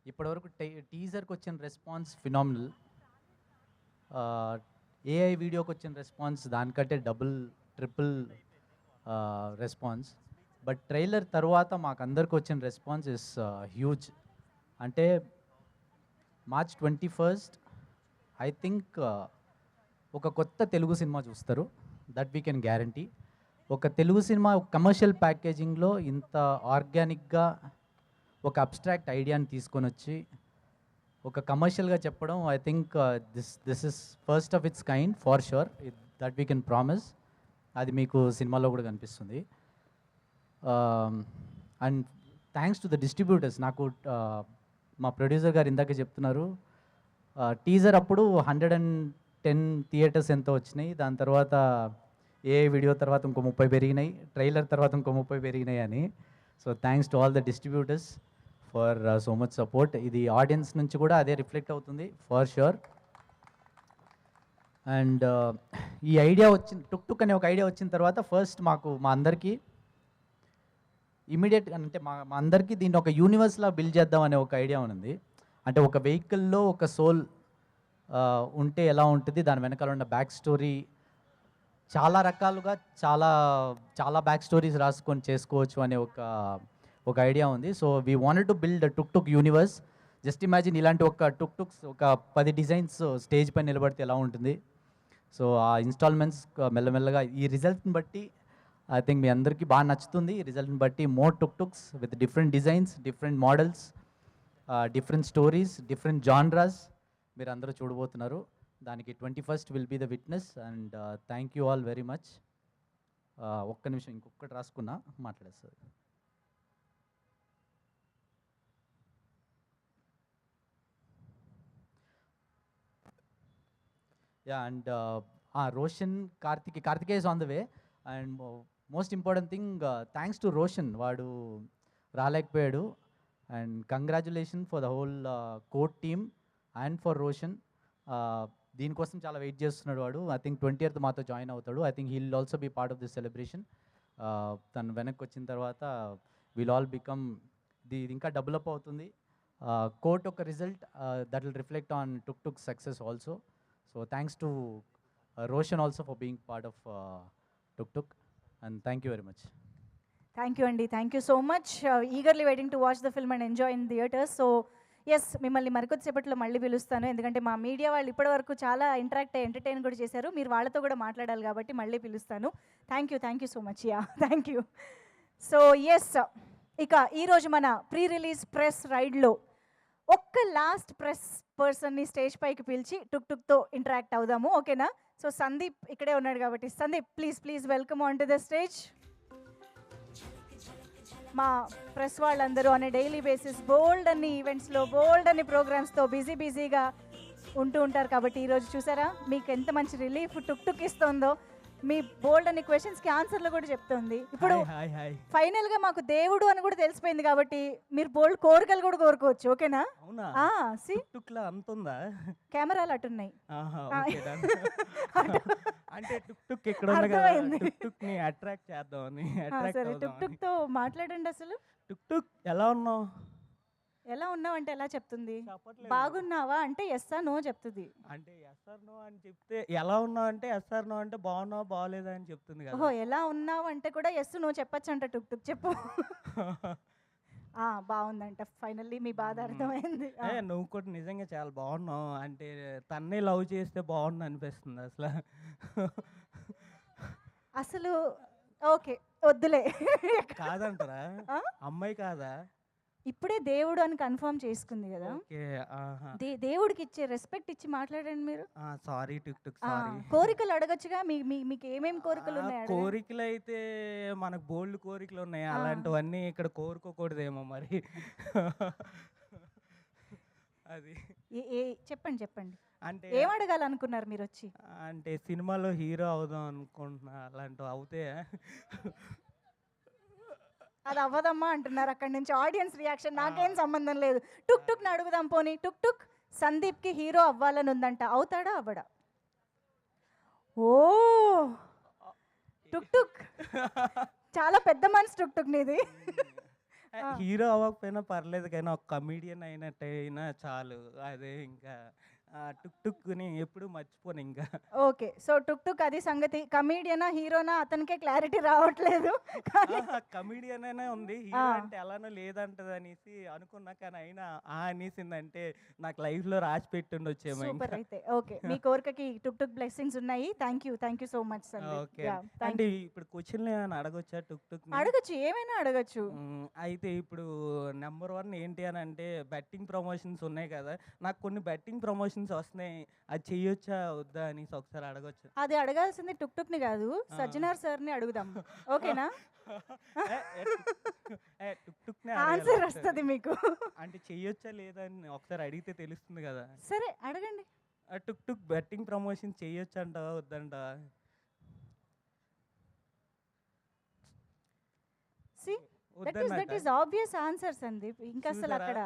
ఇప్పటివరకు టీజర్కి వచ్చిన రెస్పాన్స్ ఫినామినల్, ఏఐ వీడియోకి వచ్చిన రెస్పాన్స్ దానికంటే double triple response. But trailer తర్వాత మాకు అందరికి వచ్చిన రెస్పాన్స్ ఇస్ హ్యూజ్. అంటే March 21 ఐ థింక్ ఒక కొత్త తెలుగు సినిమా చూస్తారు, దట్ వీ కెన్ గ్యారంటీ. ఒక తెలుగు సినిమా కమర్షియల్ ప్యాకేజింగ్లో ఇంత ఆర్గానిక్గా ఒక అబ్స్ట్రాక్ట్ ఐడియాని తీసుకొని వచ్చి ఒక కమర్షియల్గా చెప్పడం, I think this is first of it's kind far sure, that we can promise. అది మీకు సినిమాలో కూడా కనిపిస్తుంది. And thanks to the distributors. నాకు మా ప్రొడ్యూసర్ గారు ఇందాక చెప్తున్నారు, టీజర్ అప్పుడు 110 థియేటర్స్ ఎంతో వచ్చినాయి, దాని తర్వాత ఏ వీడియో తర్వాత ఇంకో 30 పెరిగినాయి, ట్రైలర్ తర్వాత ఇంకో 30 పెరిగినాయి అని. So thanks to all the distributors for so much support. ఇది ఆడియన్స్ నుంచి కూడా అదే రిఫ్లెక్ట్ అవుతుంది ఫర్ షూర్. అండ్ ఈ ఐడియా టుక్ టుక్ అనే ఒక ఐడియా వచ్చిన తర్వాత ఫస్ట్ మా అందరికీ ఇమీడియట్ అంటే మా అందరికీ దీన్ని ఒక యూనివర్స్లా బిల్డ్ చేద్దాం అనే ఒక ఐడియా ఉంది. అంటే ఒక వెహికల్లో ఒక సోల్ ఉంటే ఎలా ఉంటుంది, దాని వెనకాల ఉన్న బ్యాక్ స్టోరీ చాలా రకాలుగా చాలా బ్యాక్ స్టోరీస్ రాసుకొని చేసుకోవచ్చు అనే ఒక ఐడియా ఉంది. So we wanted to build took took universe. Just imagine ఇలాంటి ఒక టుక్ టుక్స్ ఒక 10 డిజైన్స్ స్టేజ్ పైన నిలబడితే ఎలా ఉంటుంది. సో ఆ ఇన్స్టాల్మెంట్స్ మెల్లమెల్లగా ఈ రిజల్ట్ని బట్టి ఐ థింక్ మీ అందరికీ బాగా నచ్చుతుంది. ఈ రిజల్ట్ని బట్టి more tuk tuks with different designs, different models, different stories, different genres మీరు అందరూ చూడబోతున్నారు. దానికి 21st will be the witness. And thank you all very much. ఒక్క నిమిషం ఇంకొకటి రాసుకున్నా మాట్లాడేస్తారు. Yeah, and Roshan Karthikeya is on the way. And most important thing, thanks to Roshan, వాడు రాలేకపోయాడు. And congratulation for the whole Court team and for Roshan. దీనికోసం చాలా wait చేస్తున్నాడు వాడు. ఐ థింక్ 20th మాతో జాయిన్ అవుతాడు. I think he'll also be part of this celebration. తను వెనక్కి వచ్చిన తర్వాత విల్ ఆల్ బికమ్ ఇది ఇంకా డెవలప్ అవుతుంది. కోర్ట్ ఒక result that will reflect on Tuk success also. So thanks to Roshan also for being part of Tuk and thank you very much.
Thank you అండి, thank you so much. Eagerly waiting to watch the film and enjoy in theatres. So yes, మిమ్మల్ని మరికొద్దిసేపట్లో మళ్ళీ పిలుస్తాను, ఎందుకంటే మా media వాళ్ళు ఇప్పటివరకు చాలా ఇంటరాక్ట్ అయ్యి ఎంటర్టైన్ కూడా చేశారు. మీరు వాళ్ళతో కూడా మాట్లాడాలి కాబట్టి మళ్ళీ పిలుస్తాను. Thank you so much. Yeah, thank you. So yes, ఇక ఈరోజు మన ప్రీ రిలీజ్ ప్రెస్ రైడ్లో ఒక్క లాస్ట్ ప్రెస్ పర్సన్ని స్టేజ్ పైకి పిలిచి టుక్తో ఇంటరాక్ట్ అవుదాము, ఓకేనా? సో సందీప్ ఇక్కడే ఉన్నాడు కాబట్టి, Sandeep please welcome on to the stage. మా ప్రెస్ వాళ్ళందరూ అనే డైలీ బేసిస్ బోల్డ్ అన్ని ఈవెంట్స్లో బోల్డ్ అన్ని ప్రోగ్రామ్స్తో బిజీగా ఉంటూ ఉంటారు కాబట్టి ఈరోజు చూసారా మీకు ఎంత మంచి రిలీఫ్ టుక్ ఇస్తుందో. మీ బోల్డ్ అన్ని క్వశ్చన్స్కి ఆన్సర్లు కూడా చెప్తుంది. ఇప్పుడు ఫైనల్గా మాకు దేవుడు అని కూడా తెలిసిపోయింది కాబట్టి మీరు బోల్డ్ కోరికలు కూడా కోరుకోవచ్చు, ఓకేనా?
అంతుందా?
కెమెరాలు అటున్నాయి.
అంటే టుక్ ఇక్కడ టుక్ని అట్రాక్ట్ చేద్దామని.
సరే, టుక్తో మాట్లాడండి. అసలు
టుక్ ఎలా ఉన్నావు?
ఎలా ఉన్నావు అంటే ఎలా చెప్తుంది? బాగున్నావా అంటే ఎస్ ఆర్ నో చెప్తుంది.
అంటే ఎస్ ఆర్ నో అని చెప్తే ఎలా ఉన్నావు అంటే ఎస్ ఆర్ నో అంటే బాగున్నావా బాగలేదా అని చెప్తుంది కదా.
ఓహో, ఎలా ఉన్నావు అంటే కూడా ఎస్ నో చెప్పచ్చు అంట. టుక్ చెప్పు. బాగుందంట. ఫైనల్లీ మీ బాధ అర్థమైంది.
నువ్వు కూడా నిజంగా చాలా బాగున్నావు. అంటే తన్నే లవ్ చేస్తే బాగుండు అనిపిస్తుంది
అసలు ఓకే వద్దులే.
కాదంటారా? అమ్మాయి కాదా?
ఇప్పుడే దేవుడు అని కన్ఫర్మ్ చేసుకుంది కదా. దేవుడికి ఇచ్చే రెస్పెక్ట్ ఇచ్చి మాట్లాడండి మీరు.
సారీ టుక్ సారీ.
కోరికలు అడగచ్చుగా. మీకు ఏమేమి కోరికలు ఉన్నాయి?
కోరికలు అయితే మనకు బోల్డ్ కోరికలు ఉన్నాయి. అలాంటివన్నీ ఇక్కడ కోరుకోకూడదేమో మరి. అది
చెప్పండి.
అంటే
ఏం అడగాలనుకున్నారు మీరు వచ్చి?
అంటే సినిమాలో హీరో అవుదాం అనుకుంటున్నా. అలాంటివి అవుతే
అది అవ్వదమ్మా అంటున్నారు అక్కడి నుంచి ఆడియన్స్ రియాక్షన్. నాకేం సంబంధం లేదు. టుక్ని అడుగుదాం పోనీ. టుక్ సందీప్కి హీరో అవ్వాలని ఉందంట. అవుతాడా అవ్వడా? ఓ టుక్ చాలా పెద్ద మనసు టుక్ నీది.
హీరో అవ్వకపోయినా పర్లేదు కానీ ఒక కమీడియన్ అయినట్టయినా చాలు. అదే ఇంకా టుక్ని ఎప్పుడు మర్చిపోను ఇంకా.
ఓకే, సో టుక్ అది సంగతి. కమీడియనా హీరోనా అతనికే క్లారిటీ రావట్లేదు.
కమీడియన్ అయినా ఉంది, హీరో అంటే ఎలానో లేదంటది అనేసి అనుకున్నా. కానీ అయినా అనేసిందంటే నాకు లైఫ్ లో రాసి పెట్టుండొచ్చేమో.
సూపర్. అయితే ఓకే, మీ కోరికకి టుక్ బ్లెస్సింగ్స్ ఉన్నాయి. Thank you so much sir.
అంటే ఇప్పుడు క్వశ్చన్లు ఏమైనా అడగొచ్చా? టుక్
అడగచ్చు, ఏమైనా అడగచ్చు.
అయితే ఇప్పుడు నెంబర్ 1 ఏంటి అని అంటే బెట్టింగ్ ప్రమోషన్స్ ఉన్నాయి కదా. నాకు కొన్ని బెట్టింగ్ ప్రమోషన్స్ వస్తున్నాయి, అది చెయ్యొచ్చా వద్దా అని ఒకసారి అడగొచ్చు.
అది అడగాల్సింది టుక్ని కాదు, సజ్జనార్ సార్ని అడుగుదాం, ఓకేనా? ఆన్సర్ వస్తుంది మీకు.
అంటే చెయ్యొచ్చా లేదా అని ఒకసారి అడిగితే తెలుస్తుంది కదా.
సరే అడగండి.
టుక్ బెట్టింగ్ ప్రమోషన్ చెయ్యొచ్చంటావా వద్దంటావా?
That is obvious answer Sandeep. ఇంకా అసలు అక్కడ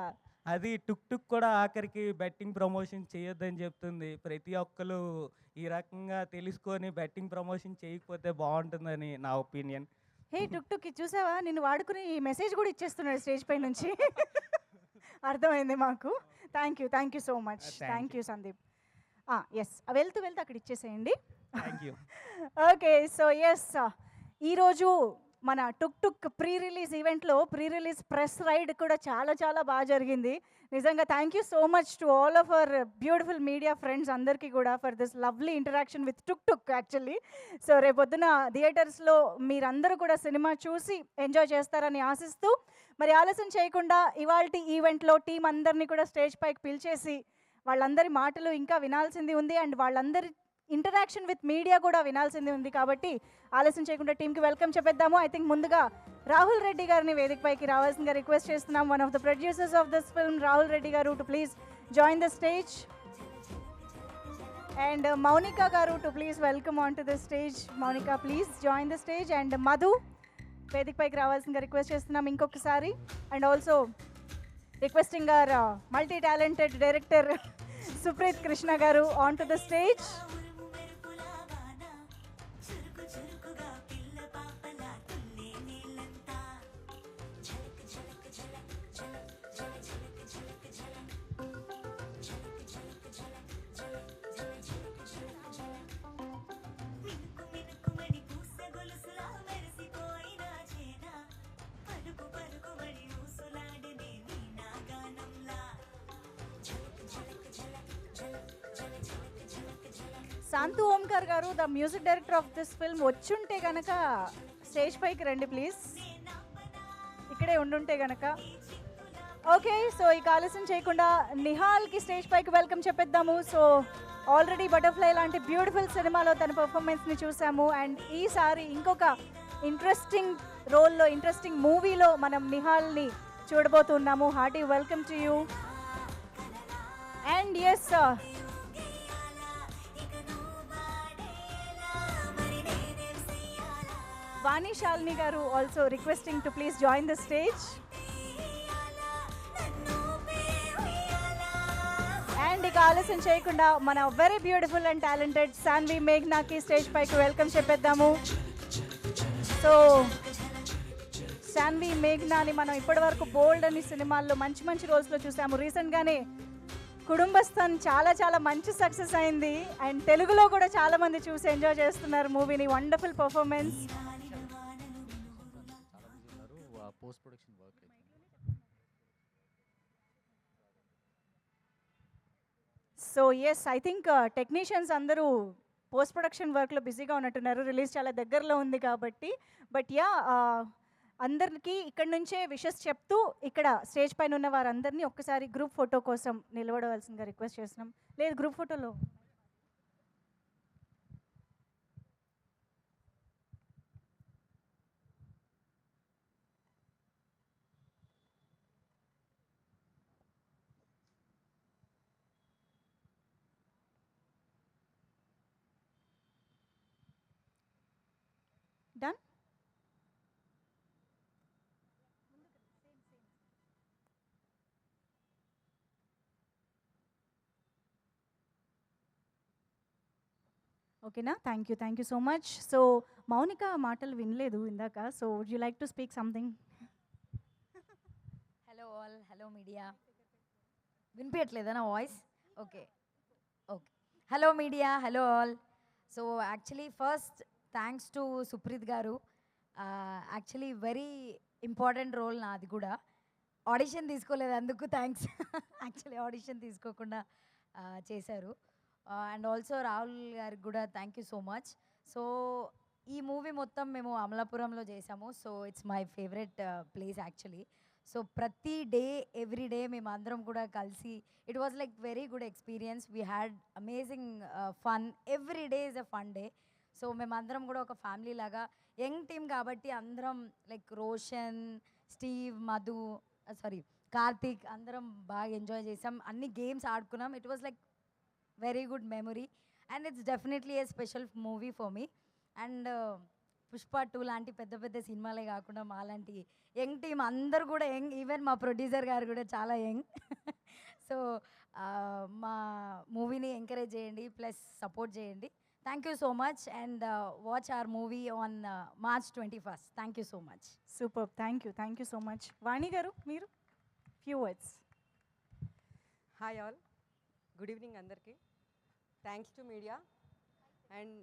అది టుక్ కూడా ఆఖరికి బెట్టింగ్ ప్రమోషన్ చేయొద్దని చెప్తుంది. ప్రతి ఒక్కరు ఈ రకంగా తెలుసుకొని బెట్టింగ్ ప్రమోషన్ చేయకపోతే బాగుంటుందని నా ఒపీనియన్.
హే టుక్ చూసావా, నిన్ను వాడుకుని మెసేజ్ కూడా ఇచ్చేస్తున్నాడు స్టేజ్ పై నుంచి. అర్థమైంది మాకు. Thank you so much. Thank you Sandeep. Yes, వెళ్తూ అక్కడ ఇచ్చేసేయండి. ఓకే, సో ఎస్, ఈరోజు మన టుక్ ప్రీ రిలీజ్ ఈవెంట్లో ప్రీ రిలీజ్ ప్రెస్ రైడ్ కూడా చాలా బాగా జరిగింది. నిజంగా thank you so much to all of our beautiful media friends అందరికీ కూడా for this lovely interaction with Tuk actually. So రేపొద్దున థియేటర్స్లో మీరందరూ కూడా సినిమా చూసి ఎంజాయ్ చేస్తారని ఆశిస్తూ, మరి ఆలస్యం చేయకుండా ఇవాల్టి ఈవెంట్లో టీం అందరినీ కూడా స్టేజ్ పైకి పిలిచేసి వాళ్ళందరి మాటలు ఇంకా వినాల్సింది ఉంది అండ్ వాళ్ళందరి ఇంటరాక్షన్ విత్ మీడియా కూడా వినాల్సింది ఉంది. కాబట్టి ఆలస్యం చేయకుండా టీంకి వెల్కమ్ చెప్పేద్దాము. ఐ థింక్ ముందుగా రాహుల్ రెడ్డి గారిని వేదికపైకి రావాల్సిందిగా రిక్వెస్ట్ చేస్తున్నాం. One of the producers of this film Rahul Reddy garu to please join the stage. And Mounika garu to please welcome on to the stage. Mounika please join the stage. And Madhu వేదికపైకి రావాల్సిందిగా రిక్వెస్ట్ చేస్తున్నాం ఇంకొకసారి. And also requesting our multi talented director Supreeth Krishna garu on to the stage. Shanthu Omkar garu, the music director of this film, వచ్చుంటే గనక stage పైకి రండి please, ఇక్కడే ఉండుంటే గనక. ఓకే, సో ఇక ఆలస్యం చేయకుండా నిహాల్కి స్టేజ్ పైకి వెల్కమ్ చెప్పేద్దాము. సో ఆల్రెడీ బటర్ఫ్లై లాంటి బ్యూటిఫుల్ సినిమాలో తన పర్ఫార్మెన్స్ని చూసాము, అండ్ ఈసారి ఇంకొక ఇంట్రెస్టింగ్ రోల్లో, ఇంట్రెస్టింగ్ మూవీలో మనం నిహాల్ని చూడబోతున్నాము. Hearty welcome to you. And yes, Vani Shalini garu also requesting to please join the stage. And ఇక ఆలస్యం చేయకుండా మన very beautiful and talented Sanvi మేఘ్నాకి స్టేజ్ పైకి వెల్కమ్ చెప్పేద్దాము. సో సాన్వి మేఘ్నాని మనం ఇప్పటివరకు బోల్డ్ అని సినిమాల్లో మంచి మంచి రోల్స్లో చూసాము. రీసెంట్గానే కుటుంబస్థన్ చాలా చాలా మంచి సక్సెస్ అయింది, అండ్ తెలుగులో కూడా చాలా మంది చూసి ఎంజాయ్ చేస్తున్నారు మూవీని. Wonderful performance.
Post production work అయితే
so yes, I think technicians అందరూ పోస్ట్ ప్రొడక్షన్ వర్క్లో బిజీగా ఉన్నట్టున్నారు, రిలీజ్ చాలా దగ్గరలో ఉంది కాబట్టి. బట్ యా, అందరికీ ఇక్కడ నుంచే విషెస్ చెప్తూ ఇక్కడ స్టేజ్ పైన ఉన్న వారందరినీ ఒక్కసారి గ్రూప్ ఫోటో కోసం నిలబడవలసిందిగా రిక్వెస్ట్ చేస్తున్నాం. లేదు, గ్రూప్ ఫోటోలో డన్. ఓకేనా, thank you so much. So Mounika మాటలు వినలేదు ఇందాక, so would you like to speak something?
Hello all, hello media. వినిపించట్లేదా నా voice? Okay okay. Hello media, hello all. So actually first thanks to Supreeth garu. Actually very important role నాది కూడా. Audition తీసుకోలేదు, అందుకు thanks. Actually audition తీసుకోకుండా చేశారు. And also Rahul గారికి కూడా thank you so much. So ఈ మూవీ మొత్తం మేము అమలాపురంలో చేసాము. So it's my favourite place actually. So ప్రతి డే ఎవ్రీ డే మేము అందరం కూడా కలిసి, it was like very good experience. We had amazing fun. Every day is a fun day. So మేమందరం కూడా ఒక ఫ్యామిలీ లాగా, యంగ్ టీమ్ కాబట్టి అందరం లైక్ రోషన్, స్టీవ్, మధు, కార్తీక్ అందరం బాగా ఎంజాయ్ చేసాం. అన్ని గేమ్స్ ఆడుకున్నాం. It was like very good memory and it's definitely A special movie for me. And Pushpa 2 లాంటి పెద్ద పెద్ద సినిమాలే కాకుండా మాలాంటి యంగ్ టీమ్ అందరు కూడా యంగ్, ఈవెన్ మా ప్రొడ్యూసర్ గారు కూడా చాలా యంగ్. సో మా మూవీని ఎంకరేజ్ చేయండి, ప్లస్ సపోర్ట్ చేయండి. Thank you so much and watch our movie on March 21st. Thank you so much.
Super, thank you so much. Vani garu, మీరు few words.
Hi all, good evening అందరికీ. Thanks to media and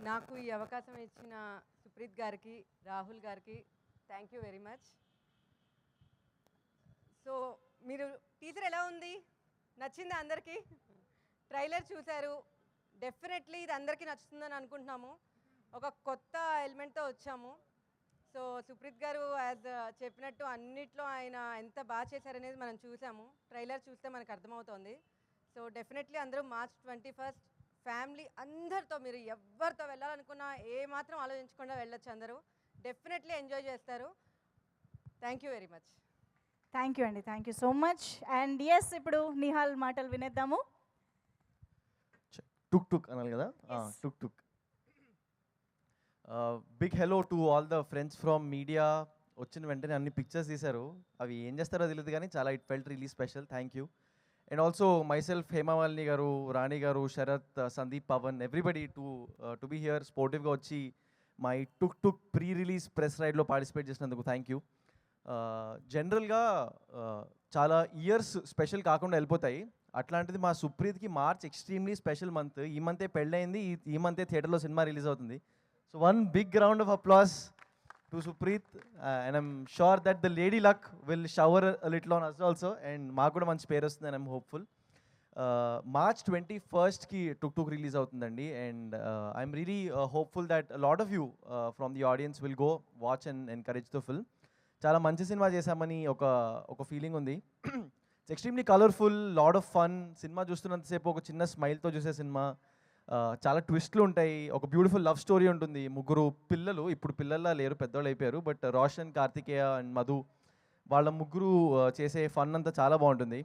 నాకు ఈ అవకాశం ఇచ్చిన సుప్రీత్ గారికి, రాహుల్ గారికి thank you very much. So మీరు teaser ఎలా ఉంది, నచ్చిందా అందరికీ? ట్రైలర్ చూశారు, డెఫినెట్లీ ఇది అందరికీ నచ్చుతుందని అనుకుంటున్నాము. ఒక కొత్త ఎలిమెంట్తో వచ్చాము. సో సుప్రీత్ గారు యాజ్ చెప్పినట్టు అన్నిట్లో ఆయన ఎంత బాగా చేశారనేది మనం చూసాము. ట్రైలర్ చూస్తే మనకు అర్థమవుతోంది. సో డెఫినెట్లీ అందరూ March 21st ఫ్యామిలీ అందరితో, మీరు ఎవరితో వెళ్ళాలనుకున్నా ఏ మాత్రం ఆలోచించకుండా వెళ్ళొచ్చు. అందరూ డెఫినెట్లీ ఎంజాయ్ చేస్తారు. Thank you very much.
Thank you అండి, thank you so much. And yes, ఇప్పుడు నిహాల్ మాటలు వినేద్దాము.
టుక్ టుక్ అనాలి కదా, టుక్ టుక్. Big hello to all the friends from media వచ్చిన వెంటనే అన్ని పిక్చర్స్ తీశారు. అవి ఏం చేస్తారో తెలియదు కానీ చాలా it felt really special. Thank you. And also myself, Hemamalini garu, Rani garu, Sharat, Sandeep, Pawan, everybody to be here స్పోర్టివ్గా వచ్చి మా ఈ టుక్ ప్రీ రిలీజ్ ప్రెస్ రైడ్లో పార్టిసిపేట్ చేసినందుకు థ్యాంక్ యూ. జనరల్గా చాలా ఇయర్స్ స్పెషల్ కాకుండా వెళ్ళిపోతాయి. అట్లాంటిది మా సుప్రీత్కి మార్చ్ ఎక్స్ట్రీమ్లీ స్పెషల్ మంత్. ఈ మంతే పెళ్ళయింది, ఈ మంతే థియేటర్లో సినిమా రిలీజ్ అవుతుంది. So one big round of applause to Supreeth. And I'm sure that the lady luck will shower little on us also. And మాకు కూడా మంచి పేరు వస్తుంది అండ్ ఐమ్ హోప్ఫుల్. మార్చ్ 21కి టుక్ రిలీజ్ అవుతుందండి. And I'm really hopeful that lot of you from the audience will go watch and encourage the film. చాలా మంచి సినిమా చేశామని ఒక ఫీలింగ్ ఉంది. It's extremely colourful, lot of fun. సినిమా చూస్తున్నంతసేపు ఒక చిన్న స్మైల్తో చూసే సినిమా. చాలా ట్విస్ట్లు ఉంటాయి. ఒక బ్యూటిఫుల్ లవ్ స్టోరీ ఉంటుంది. ముగ్గురు పిల్లలు, ఇప్పుడు పిల్లల్లా లేరు, పెద్దవాళ్ళు అయిపోయారు, బట్ రోషన్, కార్తికేయ అండ్ మధు, వాళ్ళ ముగ్గురు చేసే ఫన్ అంతా చాలా బాగుంటుంది.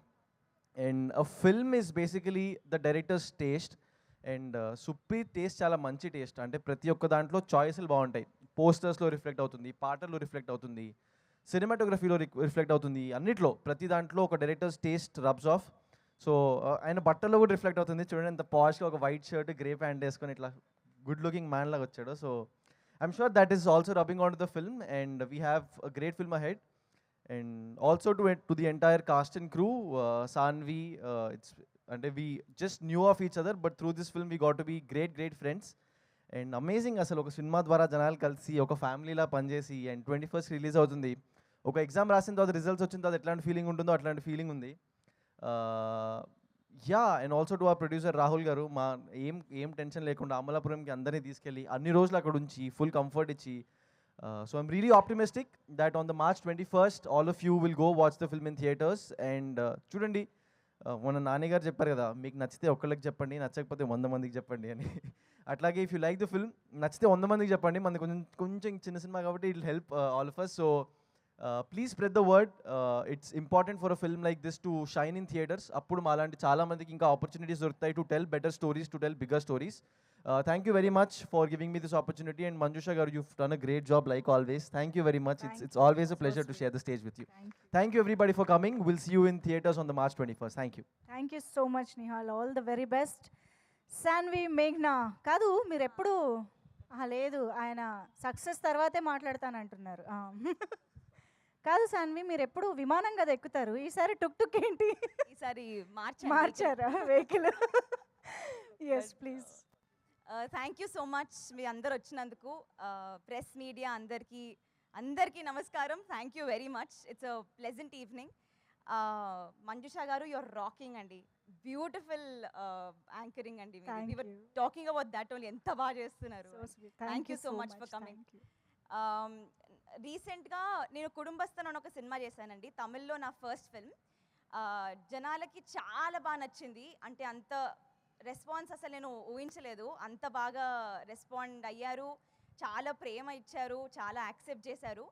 And a film is basically the director's taste. And Supreeth taste చాలా మంచి టేస్ట్. అంటే ప్రతి ఒక్క దాంట్లో చాయిస్లు బాగుంటాయి. పోస్టర్స్లో రిఫ్లెక్ట్ అవుతుంది, పాటల్లో రిఫ్లెక్ట్ అవుతుంది, సినిమాటోగ్రఫీలో రిఫ్లెక్ట్ అవుతుంది. అన్నిట్లో ప్రతి దాంట్లో ఒక directors taste rubs of. So ఆయన బట్టల్లో కూడా రిఫ్లెక్ట్ అవుతుంది. చూడండి ఎంత పాష్గా ఒక వైట్ షర్ట్, గ్రే ప్యాంట్ వేసుకొని ఇట్లా గుడ్ లుకింగ్ మ్యాన్ లాగా వచ్చాడు. So I'm sure that is also rubbing on to the film. And we have a great film ahead. And also to the entire cast and crew, Sanvi, it's అంటే we just knew of each other, but through this film we got to be great friends. And amazing అసలు ఒక cinema ద్వారా జనాలు కలిసి ఒక ఫ్యామిలీలా పనిచేసి. And 21st release అవుతుంది. ఒక ఎగ్జామ్ రాసిన తర్వాత రిజల్ట్స్ వచ్చిన తర్వాత ఎట్లాంటి ఫీలింగ్ ఉంటుందో అట్లాంటి ఫీలింగ్ ఉంది. యా. అండ్ ఆల్సో టు ఆ ప్రొడ్యూసర్ రాహుల్ గారు, మా ఏం టెన్షన్ లేకుండా అమలాపురంకి అందరినీ తీసుకెళ్ళి అన్ని రోజులు అక్కడ ఉంచి ఫుల్ కంఫర్ట్ ఇచ్చి. So I'm really optimistic that on the March 21st all of you will go watch the film in theatres. And చూడండి, మన నాన్నగారు చెప్పారు కదా, మీకు నచ్చితే ఒక్కళ్ళకి చెప్పండి, నచ్చకపోతే 100 మందికి చెప్పండి అని. అట్లాగే if you like the film, నచ్చితే 100 మందికి చెప్పండి. మనది కొంచెం చిన్న సినిమా కాబట్టి it will help all of us. So please spread the word. It's important for a film like this to shine in theatres. అప్పుడు మాలాంటి చాలా మందికి ఇంకా ఆపర్చునిటీస్ దొరుకుతాయి to tell better stories, to tell bigger stories. Thank you very much for giving me this opportunity. And Manjusha గారు, you've done a great job like always. Thank you very much. It's always a pleasure to share the stage with you. Thank you everybody for coming. We'll see you in theaters on the March 21st. Thank you.
Thank you so much Nihal. All the very best. Sanvi, మేఘ్నా కాదు, మీరు ఎప్పుడు లేదు, ఆయన success తర్వాతే మాట్లాడతానంటున్నారు. కాదు సాన్వి, మీరు ఎప్పుడు విమానం కదా ఎక్కుతారు, ఈసారి టుక్ ఏంటి?
ఈసారి
మార్చారా vehicle? Yes please.
Thank you so much మీ అందరు వచ్చినందుకు. ప్రెస్ మీడియా అందరికీ నమస్కారం. Thank you very much. It's a pleasant evening. Manjusha garu, your rocking అండి. బ్యూటిఫుల్ యాంకరింగ్ అండి. Talking about that only. ఎంత బాగా చేస్తున్నారు. Thank you so much for coming. రీసెంట్గా నేను కుటుంబస్థన్ అని ఒక సినిమా చేశానండి, తమిళ్లో నా ఫస్ట్ ఫిల్మ్. జనాలకి చాలా బాగా నచ్చింది. అంటే అంత రెస్పాన్స్ అసలు నేను ఊహించలేదు. అంత బాగా రెస్పాండ్ అయ్యారు, చాలా ప్రేమ ఇచ్చారు, చాలా యాక్సెప్ట్ చేశారు.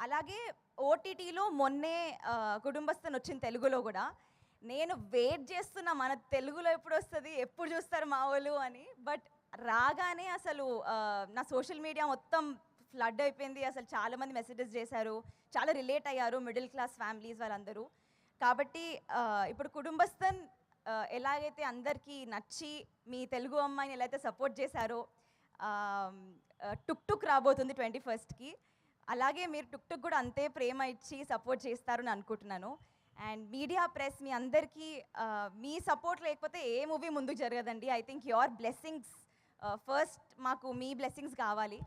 అలాగే ఓటీటీలో మొన్నే కుటుంబస్థన్ వచ్చింది తెలుగులో కూడా. నేను వెయిట్ చేస్తున్నా మన తెలుగులో ఎప్పుడు వస్తుంది, ఎప్పుడు చూస్తారు మా వాళ్ళు అని. బట్ రాగానే అసలు నా సోషల్ మీడియా మొత్తం ఫ్లడ్ అయిపోయింది. అసలు చాలామంది మెసేజెస్ చేశారు, చాలా రిలేట్ అయ్యారు, మిడిల్ క్లాస్ ఫ్యామిలీస్ వాళ్ళందరూ. కాబట్టి ఇప్పుడు కుటుంబస్థన్ ఎలాగైతే అందరికీ నచ్చి మీ తెలుగు అమ్మాయిని ఎలా అయితే సపోర్ట్ చేశారో, టుక్ రాబోతుంది 21st. అలాగే మీరు టుక్ కూడా అంతే ప్రేమ ఇచ్చి సపోర్ట్ చేస్తారని అనుకుంటున్నాను. అండ్ మీడియా, ప్రెస్, మీ అందరికీ మీ సపోర్ట్ లేకపోతే ఏ మూవీ ముందుకు జరగదండి. I think your blessings first, మాకు మీ బ్లెస్సింగ్స్ కావాలి.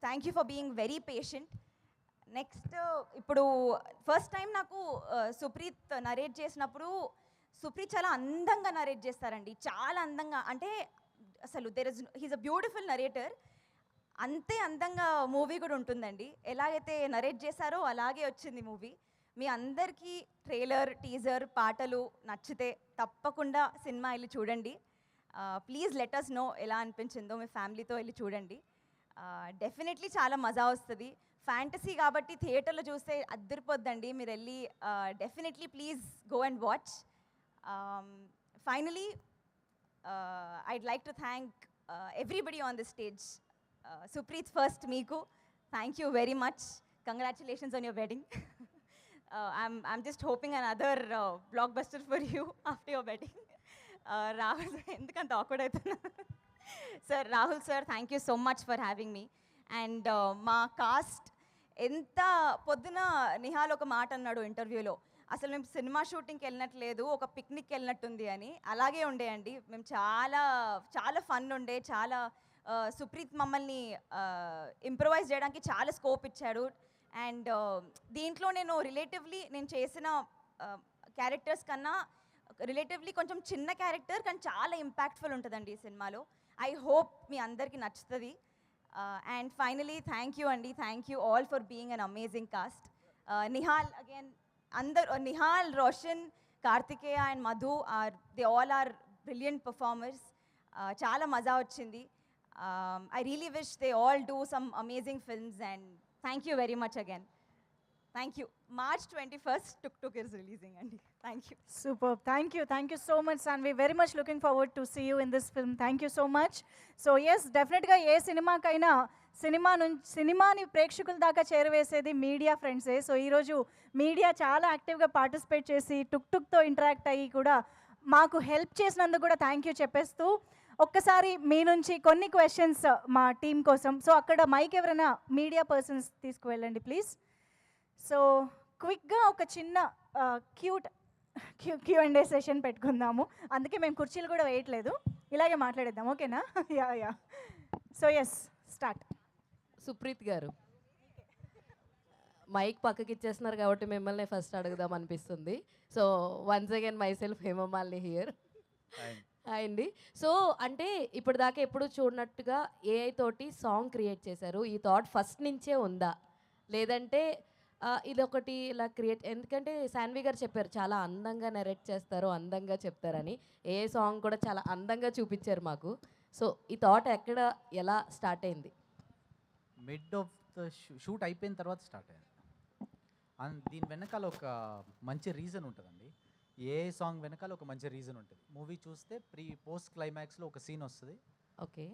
Thank you for being very patient. Next, ఇప్పుడు ఫస్ట్ టైం నాకు సుప్రీత్ నరేట్ చేసినప్పుడు, సుప్రీత్ చాలా అందంగా నరేట్ చేస్తారండి, చాలా అందంగా. అంటే అసలు హీస్ అ బ్యూటిఫుల్ నరేటర్. అంతే అందంగా మూవీ కూడా ఉంటుందండి. ఎలాగైతే నరేట్ చేశారో అలాగే వచ్చింది మూవీ. మీ అందరికీ ట్రైలర్, టీజర్, పాటలు నచ్చితే తప్పకుండా సినిమా వెళ్ళి చూడండి. ప్లీజ్ లెట్ us నో ఎలా అనిపించిందో. మీ ఫ్యామిలీతో వెళ్ళి చూడండి. డెఫినెట్లీ చాలా మజా వస్తుంది. ఫ్యాంటసీ కాబట్టి థియేటర్లో చూస్తే అద్దరిపోద్దండి. మీరు వెళ్ళి definitely please go and watch. Finally I'd like to thank everybody on the stage. Supreeth first మీకు thank you very much. Congratulations on your wedding. I'm just hoping another blockbuster for you after your wedding. Rahul, ఎందుకంత awkward అవుతున్నా? Sir, Rahul sir, thank you so much for having me. And మా cost ఎంత పొద్దున నిహాల్ ఒక మాట అన్నాడు ఇంటర్వ్యూలో, అసలు మేము సినిమా షూటింగ్కి వెళ్ళినట్లేదు, ఒక పిక్నిక్కి వెళ్ళినట్టుంది అని. అలాగే ఉండేయండి. మేము చాలా చాలా ఫన్ ఉండే, చాలా సుప్రీత్ మమ్మల్ని ఇంప్రవైజ్ చేయడానికి చాలా స్కోప్ ఇచ్చాడు. అండ్ దీంట్లో నేను చేసిన క్యారెక్టర్స్ కన్నా రిలేటివ్లీ కొంచెం చిన్న క్యారెక్టర్ కానీ చాలా ఇంపాక్ట్ఫుల్ ఉంటుందండి ఈ సినిమాలో. ఐ హోప్ మీ అందరికీ నచ్చుతుంది. అండ్ ఫైనలీ థ్యాంక్ యూ అండి, thank you all for being an amazing cast. Nihal again, Nihal, Roshan, Karthikeya and Madhu they all are brilliant performers. చాలా మజా వచ్చింది. I really wish they all do some amazing films, and thank you very much again. Thank you. March 21st, Tuk Tuk is releasing, Andy. Thank you.
Superb. Thank you so much, Sanvi. Very much looking forward to see you in this film. Thank you so much. So yes, definitely ఏ సినిమాకైనా సినిమాని ప్రేక్షకుల దాకా చేరవేసేది media ఫ్రెండ్సే. So ఈరోజు media చాలా యాక్టివ్గా participate చేసి టుక్ టుక్తో interact అయ్యి కూడా మాకు హెల్ప్ చేసినందుకు కూడా థ్యాంక్ యూ చెప్పేస్తూ, ఒక్కసారి మీ నుంచి కొన్ని క్వశ్చన్స్ మా టీం కోసం. సో అక్కడ మైక్ ఎవరైనా మీడియా పర్సన్స్ తీసుకువెళ్ళండి ప్లీజ్. సో క్విక్గా ఒక చిన్న Q&A సెషన్ పెట్టుకుందాము. అందుకే మేము కుర్చీలు కూడా వేయట్లేదు, ఇలాగే మాట్లాడేద్దాం. ఓకేనా? Yeah. So yes, start.
Supreeth గారు, మైక్ పక్కకి ఇచ్చేస్తున్నారు కాబట్టి మిమ్మల్ని ఫస్ట్ అడుగుదాం అనిపిస్తుంది. So once again myself Hemamalini here. అండి, సో అంటే ఇప్పటిదాకా ఎప్పుడు చూడనట్టుగా ఏఐ తోటి సాంగ్ క్రియేట్ చేశారు. ఈ థాట్ ఫస్ట్ నుంచే ఉందా, లేదంటే ఇది ఒకటి ఇలా క్రియేట్, ఎందుకంటే శాన్వి గారు చెప్పారు చాలా అందంగా నెరేట్ చేస్తారు, అందంగా చెప్తారని. ఏ సాంగ్ కూడా చాలా అందంగా చూపించారు మాకు. సో ఈ థాట్ ఎక్కడ, ఎలా స్టార్ట్ అయింది?
మిడ్ ఆఫ్ ద షూట్ అయిపోయిన తర్వాత స్టార్ట్ అయింది. దీని వెనకాల ఒక మంచి రీజన్ ఉంటుందండి. ఏ సాంగ్ వెనకాల ఒక మంచి రీజన్ ఉంటుంది. మూవీ చూస్తే పోస్ట్ క్లైమాక్స్లో ఒక సీన్ వస్తుంది.
ఓకే,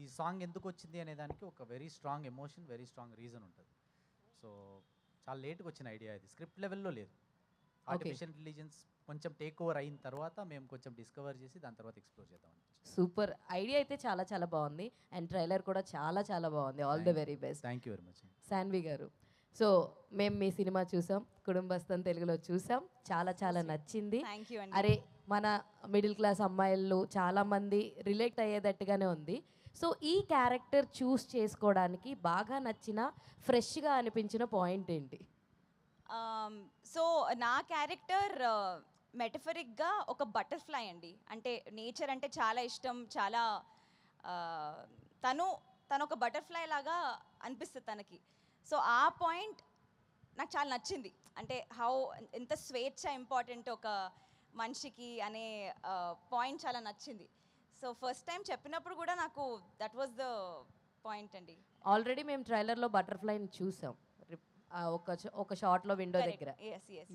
ఈ సాంగ్ ఎందుకు వచ్చింది అనే దానికి ఒక very strong emotion, very strong reason ఉంటుంది. సో చాలా లేట్గా వచ్చిన ఐడియా ఇది, స్క్రిప్ట్ లెవెల్లో లేదు. ఆర్టిఫిషియల్ ఇంటెలిజెన్స్ కొంచెం టేక్ ఓవర్ అయిన తర్వాత మేము కొంచెం డిస్కవర్ చేసి దాని తర్వాత ఎక్స్ప్లోర్ చేద్దాం.
సూపర్ ఐడియా అయితే చాలా చాలా బాగుంది. అండ్ ట్రైలర్ కూడా చాలా చాలా బాగుంది. All the very best.
Thank you very much.
Shanvi గారు, సో మేము మీ సినిమా చూసాం, కుటుంబస్థం తెలుగులో చూసాం, చాలా చాలా నచ్చింది. అరే మన మిడిల్ క్లాస్ అమ్మాయిలు చాలామంది రిలేట్ అయ్యేటట్టుగానే ఉంది. సో ఈ క్యారెక్టర్ చూస్ చేసుకోవడానికి బాగా నచ్చిన, ఫ్రెష్గా అనిపించిన పాయింట్ ఏంటి?
సో నా క్యారెక్టర్ మెటఫరిక్గా ఒక బటర్ఫ్లై అండి. అంటే నేచర్ అంటే చాలా ఇష్టం, చాలా తను ఒక బటర్ఫ్లై లాగా అనిపిస్తుంది తనకి. సో ఆ పాయింట్ నాకు చాలా నచ్చింది. అంటే ఎంత స్వేచ్ఛ ఇంపార్టెంట్ ఒక మనిషికి అనే పాయింట్ చాలా నచ్చింది. సో ఫస్ట్ టైం చెప్పినప్పుడు కూడా నాకు దట్ వాజ్ ద పాయింట్ అండి.
ఆల్రెడీ మేము ట్రైలర్లో బటర్ఫ్లైని చూసాం, ఒక షార్ట్లో విండో దగ్గర.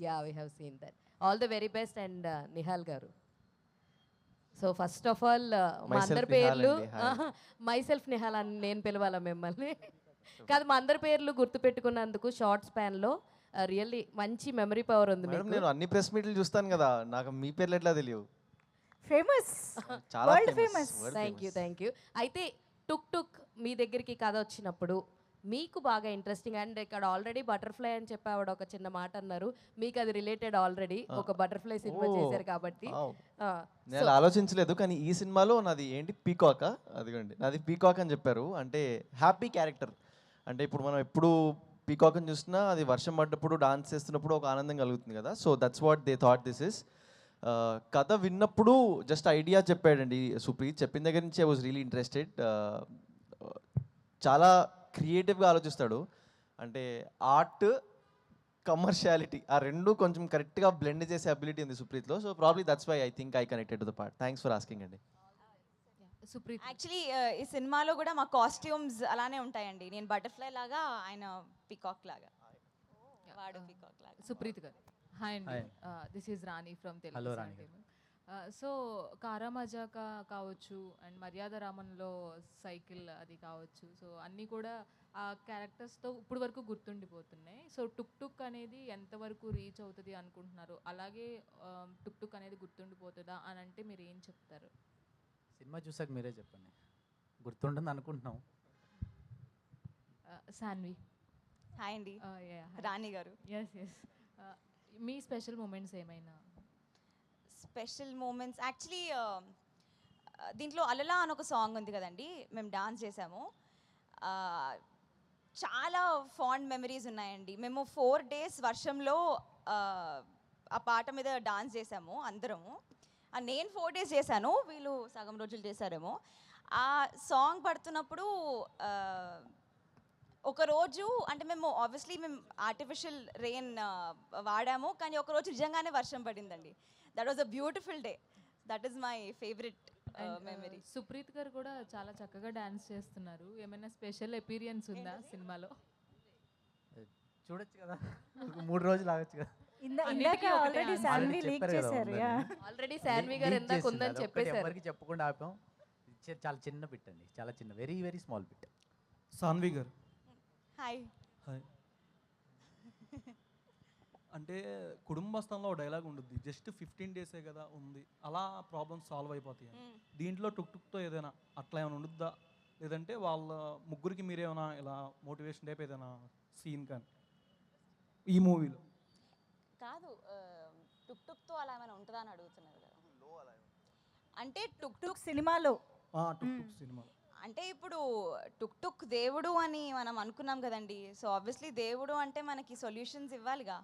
Yeah, we have seen that. All the very best. And Nihal గారు, సో ఫస్ట్ ఆఫ్ ఆల్ మా అందరి పేర్లు, మై సెల్ఫ్ నిహాల్ అని నేను పిలవాలా మిమ్మల్ని? కాదు, మా అందరి పేర్లు గుర్తుపెట్టుకున్నందుకు షార్ట్ స్పాన్లో రియల్లీ మంచి మెమరీ పవర్ ఉంది మీకు.
నేను అన్ని ప్రెస్ మీట్లు చూస్తాను కదా, నాకు మీ పేర్లు ఎట్లా తెలియవు?
ఫేమస్,
చాలా ఫేమస్.
Thank you. అయితే టుక్ టుక్ మీ దగ్గరికి కథ వచ్చినప్పుడు మీకు బాగా ఇంట్రెస్టింగ్, అండ్ ఇక్కడ ఆల్రెడీ బటర్ఫ్లై అని చెప్పేవాడు ఒక చిన్న మాట అన్నారు, మీకు అది రిలేటెడ్ ఆల్రెడీ ఒక బటర్ఫ్లై సినిమా చేశారు కాబట్టి.
నేను ఆలోచించలేదు, కానీ ఈ సినిమాలో నాది ఏంటి పీకాక్, అదిగోండి నాది పీకాక్ అని చెప్పారు. అంటే హ్యాపీ క్యారెక్టర్. అంటే ఇప్పుడు మనం ఎప్పుడు పీకాక్ అని చూసినా అది వర్షం పడ్డప్పుడు డాన్స్ చేస్తున్నప్పుడు ఒక ఆనందం కలుగుతుంది కదా. So that's what they thought this is. కథ విన్నప్పుడు జస్ట్ ఐడియా చెప్పాడండి సుప్రీత్. చెప్పిన దగ్గర నుంచి ఐ వాజ్ రియలీ ఇంట్రెస్టెడ్. చాలా క్రియేటివ్గా ఆలోచిస్తాడు. అంటే ఆర్ట్, కమర్షియాలిటీ ఆ రెండు కొంచెం కరెక్ట్గా బ్లెండ్ చేసే అబిలిటీ ఉంది సుప్రీత్లో. So probably that's why I think I connected to the part. Thanks for asking అండి.
సుప్రీత్, యాక్చువల్లీ ఈ సినిమాలో కూడా మా కాస్ట్యూమ్స్ అలానే ఉంటాయండి. నేను బటర్ఫ్లై లాగా, ఆయన పీకాక్ లాగా, వాడు పీకాక్ లాగా.
సుప్రీత్ గారు,
హాయ్ అండి, this is Rani from Telugu. So కారా మజాకా కావచ్చు అండ్ మర్యాద రామన్లో సైకిల్ అది కావచ్చు. సో అన్నీ కూడా ఆ క్యారెక్టర్స్తో ఇప్పుడు వరకు గుర్తుండిపోతున్నాయి. సో టుక్ టుక్ అనేది ఎంతవరకు రీచ్ అవుతుంది అనుకుంటున్నారు? అలాగే టుక్ టుక్ అనేది గుర్తుండిపోతుందా అని అంటే మీరు ఏం చెప్తారు?
సినిమా చూసాక మీరే చెప్పండి. గుర్తుంటుంది అనుకుంటున్నాం.
సాన్వి.
హాయ్ అండి. రాణి గారు.
ఎస్ మీ స్పెషల్ మూమెంట్స్ ఏమైనా?
స్పెషల్ మూమెంట్స్ యాక్చువల్లీ దీంట్లో అలలా అని ఒక సాంగ్ ఉంది కదండి, మేము డాన్స్ చేసాము. చాలా ఫాండ్ మెమరీస్ ఉన్నాయండి. మేము 4 days వర్షంలో ఆ పాట మీద డాన్స్ చేసాము అందరము. నేను 4 days చేశాను, వీళ్ళు సగం రోజులు చేశారేమో. ఆ సాంగ్ పడుతున్నప్పుడు ఒకరోజు అంటే మేము ఆబ్వియస్లీ ఆర్టిఫిషియల్ రెయిన్ వాడాము, కానీ ఒకరోజు నిజంగానే వర్షం పడిందండి. That was a beautiful day. That is my favourite memory.
Supreeth గారు కూడా చాలా చక్కగా డాన్స్ చేస్తున్నారు. ఏమైనా స్పెషల్ ఎపీరియన్స్ ఉందా సినిమాలో?
చూడొచ్చు కదా, 3 రోజులు ఆగొచ్చు కదా.
ఇందాక ఆల్రెడీ సాన్వి లీక్ చేశారు.
ఆల్రెడీ సాన్వి గారు ఇందాక ఉందని చెప్పేశారు.
ఎవరికి చెప్పకుండా ఆపాం. చాలా చిన్న బిట్ అండి, చాలా చిన్న, very very small bit.
Sanvi గారు.
హాయ్.
హాయ్. అంటే కుటుంబస్థంలో ఒక డైలాగ్ ఉంటుంది, జస్ట్ 15 days కదా ఉంది, అలా ప్రాబ్లమ్స్ సాల్వ్ అయిపోతాయి. దీంట్లో టుక్ టుక్తో ఏదైనా అట్లా ఏమైనా ఉండుద్దా, లేదంటే వాళ్ళ ముగ్గురికి మీరేమైనా ఇలా మోటివేషన్ టైప్ ఏదైనా సీన్ కానీ ఈ మూవీలో?
కాదు, టుక్ టుక్తో అలా ఏమైనా ఉంటుందా అని అడుగుతున్నారు కదా. అంటే టుక్ టుక్
సినిమాలో
టుక్ టుక్ సినిమాలో
అంటే ఇప్పుడు టుక్ టుక్ దేవుడు అని మనం అనుకున్నాం కదండి. సో ఆబ్వియస్లీ దేవుడు అంటే మనకి సొల్యూషన్స్ ఇవ్వాలిగా.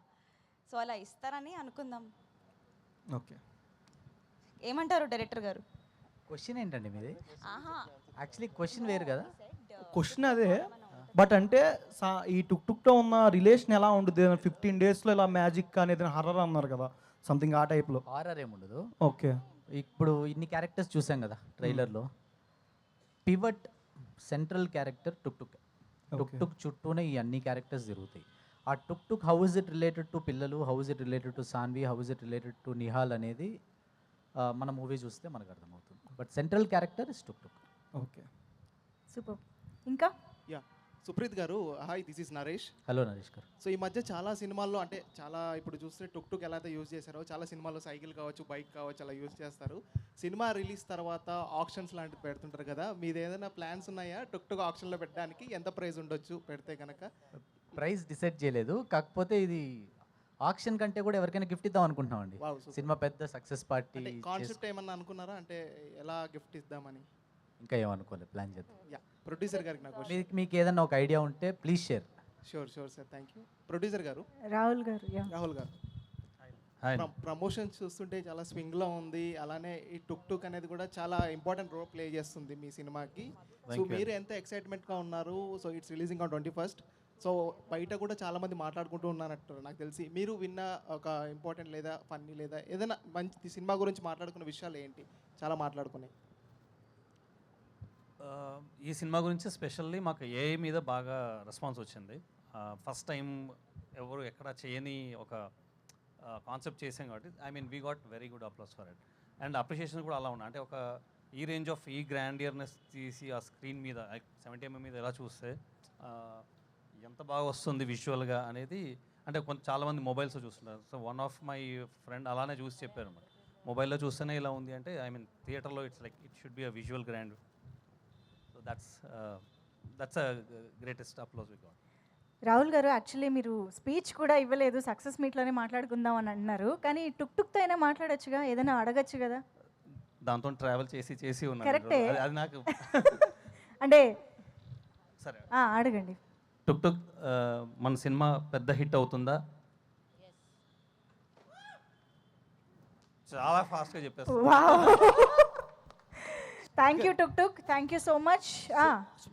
సో అలా ఇస్తారని అనుకుందాం.
ఓకే.
ఏమంటారు డైరెక్టర్ గారు?
క్వశ్చన్ ఏంటండి మీది?
ఆహా,
యాక్చువల్లీ క్వశ్చన్ వేరు కదా.
క్వశ్చన్ అదే, బట్ అంటే ఈ టుక్ టుక్తో ఉన్న రిలేషన్ ఎలా ఉంటుంది? 15 daysలో ఇలా మ్యాజిక్ కానీ ఏదైనా హర్రర్ అన్నారు కదా, సంథింగ్ ఆ టైప్లో.
హారర్ ఏముండదు.
ఓకే.
ఇప్పుడు ఇన్ని క్యారెక్టర్స్ చూసాం కదా ట్రైలర్లో. Pivot central character Tuk Tuk. Tuk Tuk చుట్టూనే ఈ అన్ని క్యారెక్టర్స్ జరుగుతాయి. ఆ Tuk Tuk how is it related to పిల్లలు, how is it related to Sanvi, how is it related to Nihal అనేది మన మూవీ చూస్తే మనకు అర్థమవుతుంది. But central character is Tuk Tuk.
Okay,
super. ఇంకా
yeah, Supreeth garu. Hi, this is Naresh.
Hello Naresh garu.
So ఈ మధ్య చాలా సినిమాల్లో అంటే చాలా ఇప్పుడు చూస్తే టుక్ టుక్ ఎలా అయితే యూజ్ చేశారో, చాలా సినిమాల్లో సైకిల్ కావచ్చు, బైక్ కావచ్చు, అలా యూజ్ చేస్తారు. సినిమా రిలీజ్ తర్వాత ఆప్షన్స్ లాంటివి పెడుతుంటారు కదా, మీది ఏదైనా ప్లాన్స్ ఉన్నాయా టుక్ టుక్ ఆప్షన్లో పెట్టడానికి? ఎంత ప్రైస్ ఉండొచ్చు పెడితే కనుక?
ప్రైస్ డిసైడ్ చేయలేదు, కాకపోతే ఇది ఆక్షన్ కంటే కూడా ఎవరికైనా గిఫ్ట్ ఇద్దాం అనుకుంటున్నామండి. సినిమా పెద్ద సక్సెస్ పార్టీ.
కాన్సెప్ట్ ఏమన్నా అనుకున్నారా, అంటే ఎలా గిఫ్ట్ ఇద్దామని?
ఇంకా ఏమనుకోలేదు, ప్లాన్ చేద్దాం.
యా, ప్రొడ్యూసర్ గారికి నాకు
మీకు ఏదైనా ఒక ఐడియా ఉంటే please share.
Sure sir, thank you. Producer గారు
రాహుల్ గారు.
రాహుల్ గారు, ప్రమోషన్ చూస్తుంటే చాలా స్వింగ్లో ఉంది. అలానే ఈ టుక్ టుక్ అనేది కూడా చాలా ఇంపార్టెంట్ రోల్ ప్లే చేస్తుంది మీ సినిమాకి. సో మీరు ఎంత ఎక్సైట్మెంట్గా ఉన్నారు? So it's releasing on 21st. So బయట కూడా చాలామంది మాట్లాడుకుంటూ ఉన్నారంటారు నాకు తెలిసి. మీరు విన్న ఒక ఇంపార్టెంట్ లేదా ఫన్నీ లేదా ఏదైనా మంచి సినిమా గురించి మాట్లాడుకున్న విషయాలు ఏంటి? చాలా మాట్లాడుకున్నాయి.
ఈ సినిమా గురించి స్పెషల్లీ మాకు ఏఐ మీద బాగా రెస్పాన్స్ వచ్చింది. ఫస్ట్ టైం ఎవరు ఎక్కడ చేయని ఒక కాన్సెప్ట్ చేసాం కాబట్టి we got very good applause for it. And appreciation కూడా అలా ఉన్నాయి. అంటే ఒక ఈ రేంజ్ ఆఫ్ ఈ గ్రాండియర్నెస్ తీసి ఆ స్క్రీన్ మీద 70mm మీద ఎలా చూస్తే ఎంత బాగా వస్తుంది విజువల్గా అనేది. అంటే చాలామంది మొబైల్స్లో చూస్తున్నారు. So one of my friend అలానే చూసి చెప్పారు అన్నమాట, మొబైల్లో చూస్తేనే ఇలా ఉంది అంటే థియేటర్లో it's like it should be a visual grand. So that's a greatest applause we got.
Rahul గారు, యాక్చువల్లీ మీరు స్పీచ్ కూడా ఇవ్వలేదు, సక్సెస్ మీట్లోనే మాట్లాడుకుందాం అని అంటున్నారు. కానీ టుక్ టుక్తో అయినా మాట్లాడొచ్చుగా, ఏదైనా అడగచ్చు కదా.
దాంతో ట్రావెల్ చేసి ఉన్నాను.
కరెక్టే.
అది నాకు
అంటే
సరే
అడగండి.
టుక్ టుక్ మన సినిమా పెద్ద హిట్ అవుతుందా? చాలా ఫాస్ట్గా చెప్పేస్తాను.
Thank you Tuk Tuk, thank you so much.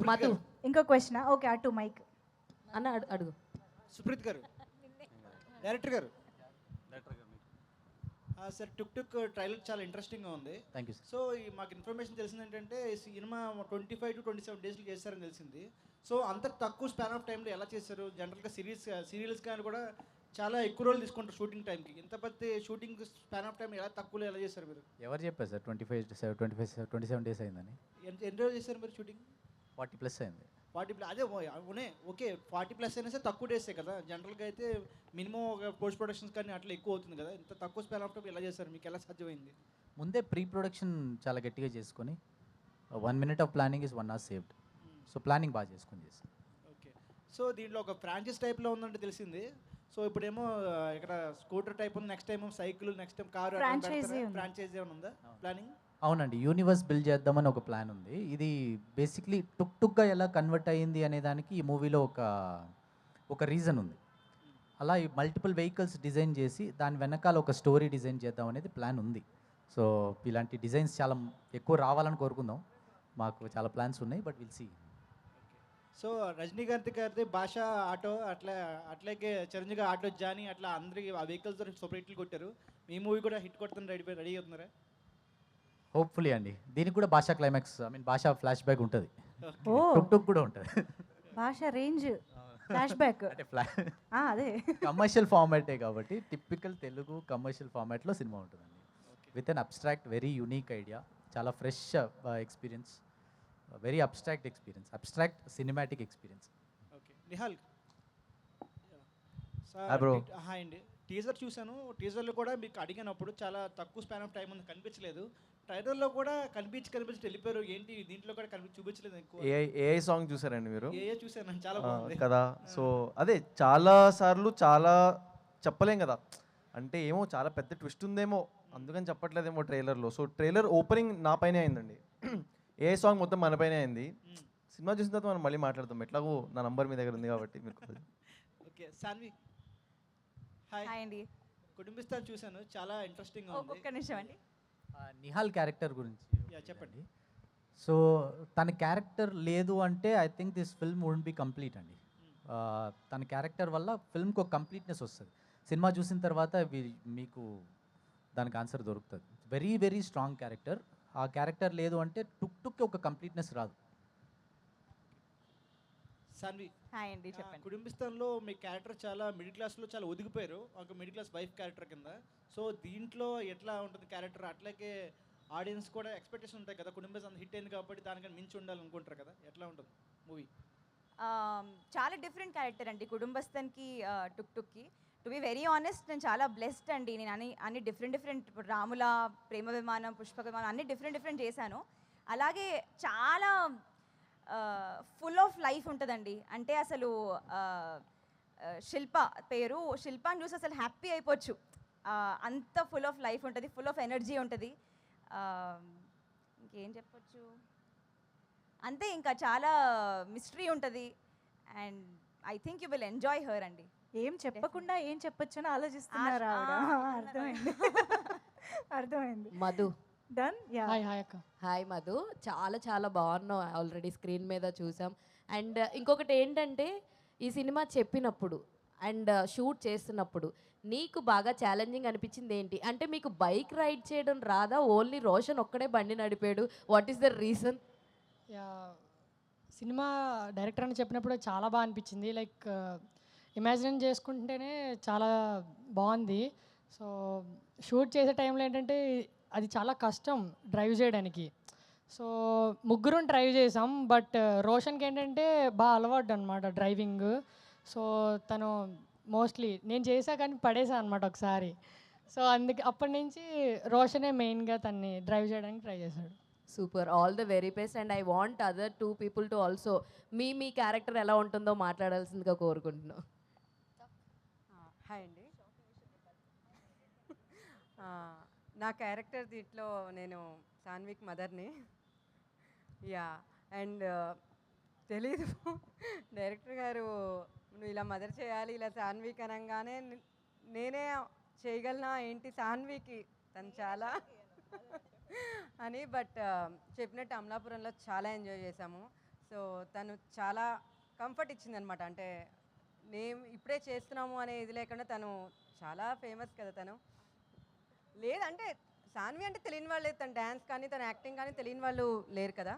Madhu,
ఇంకో క్వశ్చన్. ఓకే, అటు మైక్
అన్న అడుగు.
సుప్రీత్ గారు, డైరెక్టర్ గారు. సార్, టుక్ టుక్ ట్రైలర్ చాలా ఇంట్రెస్టింగ్గా ఉంది.
Thank you.
సో మాకు ఇన్ఫర్మేషన్ తెలిసింది ఏంటంటే సినిమా 25 to 27 days చేస్తారని తెలిసింది. సో అంత తక్కువ స్పాన్ ఆఫ్ టైంలో ఎలా చేశారు? జనరల్గా సీరియల్స్ కానీ కూడా చాలా ఎక్కువ రోజులు తీసుకుంటారు షూటింగ్ టైంకి. ఇంత పెద్ద షూటింగ్ స్పాన్ ఆఫ్ టైం ఎలా తక్కువలో ఎలా చేశారు మీరు?
ఎవరు చెప్పారు సార్ 27 డేస్ అయిందని?
ఎన్ని రోజులు చేశారు మీరు షూటింగ్?
40+ అయింది.
40 అదే ఓకే 40+ అయినా సరే తక్కువ డేసే కదా. జనరల్గా అయితే మినిమం ఒక పోస్ట్ ప్రొడక్షన్స్ కానీ అట్లా ఎక్కువ అవుతుంది కదా. ఇంత తక్కువ స్పాన్ ఆఫ్ టైం ఎలా చేశారు? మీకు ఎలా సాధ్యమైంది?
ముందే ప్రీ ప్రొడక్షన్ చాలా గట్టిగా చేసుకొని 1 minute of planning is 1 hour saved. So planning బాగా చేసుకొని చేస్తాం.
ఓకే. సో దీంట్లో ఒక ఫ్రాంచైజ్ టైప్లో ఉందంటే తెలిసింది. సో ఇప్పుడేమో ఇక్కడ స్కూటర్ టైప్ ఉంది, next time cycle, next time car, franchise ఏమైనా ఉందా ప్లానింగ్?
అవునండి, యూనివర్స్ బిల్డ్ చేద్దామని ఒక ప్లాన్ ఉంది. ఇది బేసిక్లీ టుక్గా ఎలా కన్వర్ట్ అయ్యింది అనే దానికి ఈ మూవీలో ఒక రీజన్ ఉంది. అలా ఈ మల్టిపుల్ వెహికల్స్ డిజైన్ చేసి దాని వెనకాల ఒక స్టోరీ డిజైన్ చేద్దాం అనేది ప్లాన్ ఉంది. సో ఇలాంటి డిజైన్స్ చాలా ఎక్కువ రావాలని కోరుకుందాం. మాకు చాలా ప్లాన్స్ ఉన్నాయి, but will see.
So Rajinikanth గారిది భాష ఆటో, అట్లాగే చిరంజీవి ఆటో జానీ, అట్లా అందరికి ఆ వెహికల్స్ సపరేట్లు కొట్టారు. మీ మూవీ కూడా హిట్ కొడుతుంది, రెడీ అవుతున్నారా?
హోప్ఫుల్లీ అండి. దీనికి కూడా భాషా క్లైమాక్స్, భాషా ఫ్లాష్ బ్యాక్ ఉంటుంది.
ఓ
టుక్ కూడా ఉంటుంది.
భాష రేంజ్ ఫ్లాష్ బ్యాక్
అంటే
అదే
కమర్షియల్ ఫార్మాటే కాబట్టి టిపికల్ తెలుగు కమర్షియల్ ఫార్మాట్లో సినిమా ఉంటుందండి. With an abstract very unique idea, చాలా fresh experience, very abstract experience, abstract cinematic experience.
Okay. Nihal hi అండి. టీజర్ చూశాను. టీజర్లో కూడా మీకు అడిగినప్పుడు చాలా తక్కువ స్పాన్ ఆఫ్ టైం ఉంది, కనిపించలేదు. ట్రైలర్లో కూడా కనిపించి వెళ్ళిపోయారు. ఏంటి దీంట్లో కూడా చూపించలేదు ఎక్కువ?
ఏఐ సాంగ్ చూసారండి మీరు?
ఏఐ చూసాను, చాలా బాగుంది
కదా. సో అదే చాలా సార్లు చాలా చెప్పలేం కదా, అంటే ఏమో చాలా పెద్ద ట్విస్ట్ ఉందేమో అందుకని చెప్పట్లేదేమో ట్రైలర్లో. సో ట్రైలర్ ఓపెనింగ్ నా పైనే అయిందండి. ఏఐ సాంగ్ మొత్తం మన పైనే అయింది. సినిమా చూసిన తర్వాత మనం మళ్ళీ మాట్లాడతాం. ఎట్లాగో నా నంబర్ మీ దగ్గర ఉంది కాబట్టి మీరు.
ఓకే. సాన్వి
హాయ్ అండి.
కుటుంబిస్తాను చూశాను, చాలా ఇంట్రెస్టింగ్ ఉంది.
ఒక్క నిమిషం అండి.
నిహాల్ క్యారెక్టర్ గురించి
చెప్పండి.
సో తన క్యారెక్టర్ లేదు అంటే I think this film would be complete అండి. తన క్యారెక్టర్ వల్ల ఫిల్మ్కి ఒక కంప్లీట్నెస్ వస్తుంది. సినిమా చూసిన తర్వాత మీకు దానికి ఆన్సర్ దొరుకుతుంది. Very very strong character. ఆ క్యారెక్టర్ లేదు అంటే టుక్కి ఒక కంప్లీట్నెస్ రాదు.
సాన్వి
హాయ్ అండి, చెప్పండి.
కుటుంబిస్తాన్లో మీ క్యారెక్టర్ చాలా మిడిల్ క్లాస్లో చాలా ఒదిగిపోయారు, ఒక మిడిల్ క్లాస్ వైఫ్ క్యారెక్టర్ కింద. సో దీంట్లో ఎట్లా ఉంటుంది క్యారెక్టర్? అట్లాగే ఆడియన్స్ కూడా ఎక్స్పెక్టేషన్ ఉంటాయి కదా, కుటుంబిస్తాన్ హిట్ అయింది కాబట్టి దానికన్నా మించి ఉండాలనుకుంటారు కదా, ఎట్లా ఉంటుంది మూవీ?
చాలా డిఫరెంట్ క్యారెక్టర్ అండి కుటుంబస్థన్కి, టుక్కి. టు బి వెరీ ఆనెస్ట్, నేను చాలా బ్లెస్డ్ అండి. నేను అన్ని డిఫరెంట్ ఇప్పుడు రాముల, ప్రేమ విమానం, పుష్పక విమానం అన్ని డిఫరెంట్ చేశాను. అలాగే చాలా ఫుల్ ఆఫ్ లైఫ్ ఉంటుందండి. అంటే అసలు శిల్ప పేరు, శిల్పాన్ని చూసి అసలు హ్యాపీ అయిపోవచ్చు. అంత ఫుల్ ఆఫ్ లైఫ్ ఉంటుంది, ఫుల్ ఆఫ్ ఎనర్జీ ఉంటుంది. ఇంకేం చెప్పొచ్చు, అంతే. ఇంకా చాలా మిస్టరీ ఉంటుంది. And I think you will enjoy her అండి.
ఏం చెప్పకుండా ఏం చెప్పొచ్చని ఆలోచిస్తున్నారు ఆవిడ. అర్థమైంది అర్థమైంది.
మధు
డన్.
హాయ్ మధు, చాలా చాలా బాగున్నావు. ఆల్రెడీ స్క్రీన్ మీద చూసాం. అండ్ ఇంకొకటి ఏంటంటే ఈ సినిమా చెప్పినప్పుడు అండ్ షూట్ చేస్తున్నప్పుడు నీకు బాగా ఛాలెంజింగ్ అనిపించింది ఏంటి? అంటే మీకు బైక్ రైడ్ చేయడం రాదా? ఓన్లీ రోషన్ ఒక్కడే బండి నడిపాడు. What is the reason?
సినిమా డైరెక్టర్ అని చెప్పినప్పుడు చాలా బాగా అనిపించింది. లైక్ ఇమాజిన్ చేసుకుంటేనే చాలా బాగుంది. సో షూట్ చేసే టైంలో ఏంటంటే అది చాలా కష్టం డ్రైవ్ చేయడానికి. సో ముగ్గురం డ్రైవ్ చేసాం. బట్ రోషన్కి ఏంటంటే బాగా అలవాటు అనమాట డ్రైవింగ్. సో తను మోస్ట్లీ నేను చేసా కానీ పడేసా అనమాట ఒకసారి. సో అందుకే అప్పటి నుంచి రోషనే మెయిన్గా తన్ని డ్రైవ్ చేయడానికి ట్రై చేశాడు.
Super, all the very best. And I want other 2 people to also me character ఎలా ఉంటుందో మాట్లాడాల్సిందిగా కోరుకుంటున్నాను.
హాయ్ అండి. నా క్యారెక్టర్ దీంట్లో నేను సాన్విక్ మదర్ని. అండ్ తెలీదు డైరెక్టర్ గారు నువ్వు ఇలా మదర్ చేయాలి, ఇలా సాన్విక్ అనగానే నేనే చేయగలనా ఏంటి సాన్వికి, తను చాలా అని. బట్ చెప్పినట్టు అమలాపురంలో చాలా ఎంజాయ్ చేసాము. సో తను చాలా కంఫర్ట్ ఇచ్చిందనమాట. అంటే మేము ఇప్పుడే చేస్తున్నాము అనే ఇది లేకుండా తను చాలా ఫేమస్ కదా. తను లేదంటే సాన్వి అంటే తెలియని వాళ్ళు లేదు, తన డ్యాన్స్ కానీ తన యాక్టింగ్ కానీ తెలియని వాళ్ళు లేరు కదా.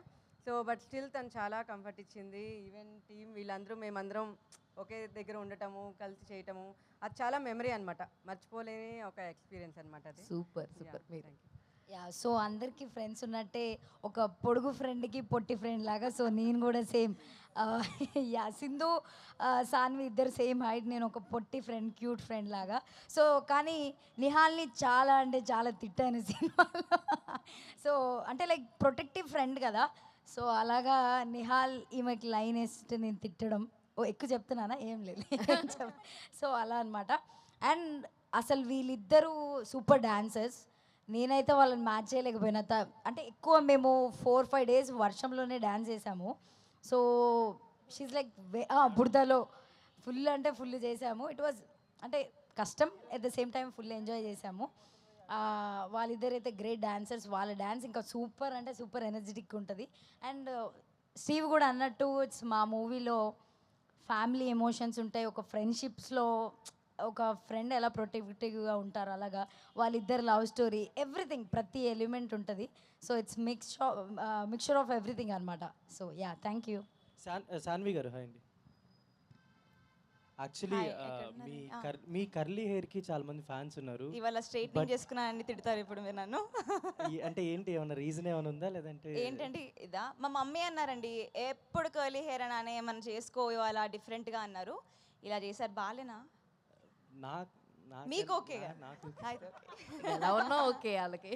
సో సో బట్ స్టిల్ తను చాలా కంఫర్ట్ ఇచ్చింది. ఈవెన్ టీమ్ వీళ్ళందరూ మేమందరం ఒకే దగ్గర ఉండటము, కలిసి చేయటము, అది చాలా మెమరీ అనమాట. మర్చిపోలేని ఒక ఎక్స్పీరియన్స్ అనమాట అది.
సూపర్ సూపర్ మీరు
యా సో అందరికీ ఫ్రెండ్స్ ఉన్నట్టే ఒక పొడుగు ఫ్రెండ్కి పొట్టి ఫ్రెండ్ లాగా సో నేను కూడా సేమ్ యా సింధు సాన్వి ఇద్దరు సేమ్ హైట్, నేను ఒక పొట్టి ఫ్రెండ్ క్యూట్ ఫ్రెండ్ లాగా. సో కానీ నిహాల్ని చాలా అంటే చాలా తిట్టాను సినిమాలో. సో అంటే లైక్ ప్రొటెక్టివ్ ఫ్రెండ్ కదా, సో అలాగా నిహాల్ ఈమెకి లైన్ వేస్తే నేను తిట్టడం, ఓ ఎక్కువ చెప్తున్నానా ఏం లేదు. సో అలా అనమాట. అండ్ అసలు వీళ్ళిద్దరూ సూపర్ డాన్సర్స్. నేనైతే వాళ్ళని మ్యాచ్ చేయలేకపోయినా. అంటే ఎక్కువ మేము 4-5 డేస్ వర్షంలోనే డ్యాన్స్ చేసాము. సో షీజ్ లైక్ బుడదలో ఫుల్ అంటే ఫుల్ చేసాము. ఇట్ వాజ్ అంటే కష్టం, at the same time full enjoy చేసాము. వాళ్ళిద్దరైతే గ్రేట్ డాన్సర్స్. వాళ్ళ డ్యాన్స్ ఇంకా సూపర్ అంటే సూపర్ ఎనర్జెటిక్ ఉంటుంది. అండ్ స్టీవ్ కూడా అన్నట్టు ఇట్స్ మా మూవీలో ఫ్యామిలీ ఎమోషన్స్ ఉంటాయి, ఒక ఫ్రెండ్షిప్స్లో ఒక ఫ్రెండ్ ఎలా ప్రొటెక్టివ్గా ఉంటారు అలాగా వాళ్ళిద్దరు లవ్ స్టోరీ ఎవ్రీథింగ్ ప్రతి ఎలిమెంట్ ఉంటుంది. So it's mixture of everything అనమాట. So yeah thank you.
Sanvi గారు హాయ్ అండి. యాక్చువల్లీ మీ కర్లీ హెయిర్కి చాలా మంది ఫ్యాన్స్ ఉన్నారు.
ఇవాళ స్ట్రైట్నింగ్ చేసుకున్నానని తిడతారు ఇప్పుడు మీరు నన్ను.
అంటే ఏంటి ఏమన్నా రీజన్ ఏమైనా ఉందా లేదంటే
ఏంటంటే ఇదా మా మమ్మీ అన్నారండి, ఎప్పుడు కర్లీ హెయిర్ అని ఏమన్నా చేసుకో ఇవాళ డిఫరెంట్గా అన్నారు. ఇలా చేశారు బాలేనా? మీకు ఓకే
ఎలా ఉన్నా ఓకే వాళ్ళకి.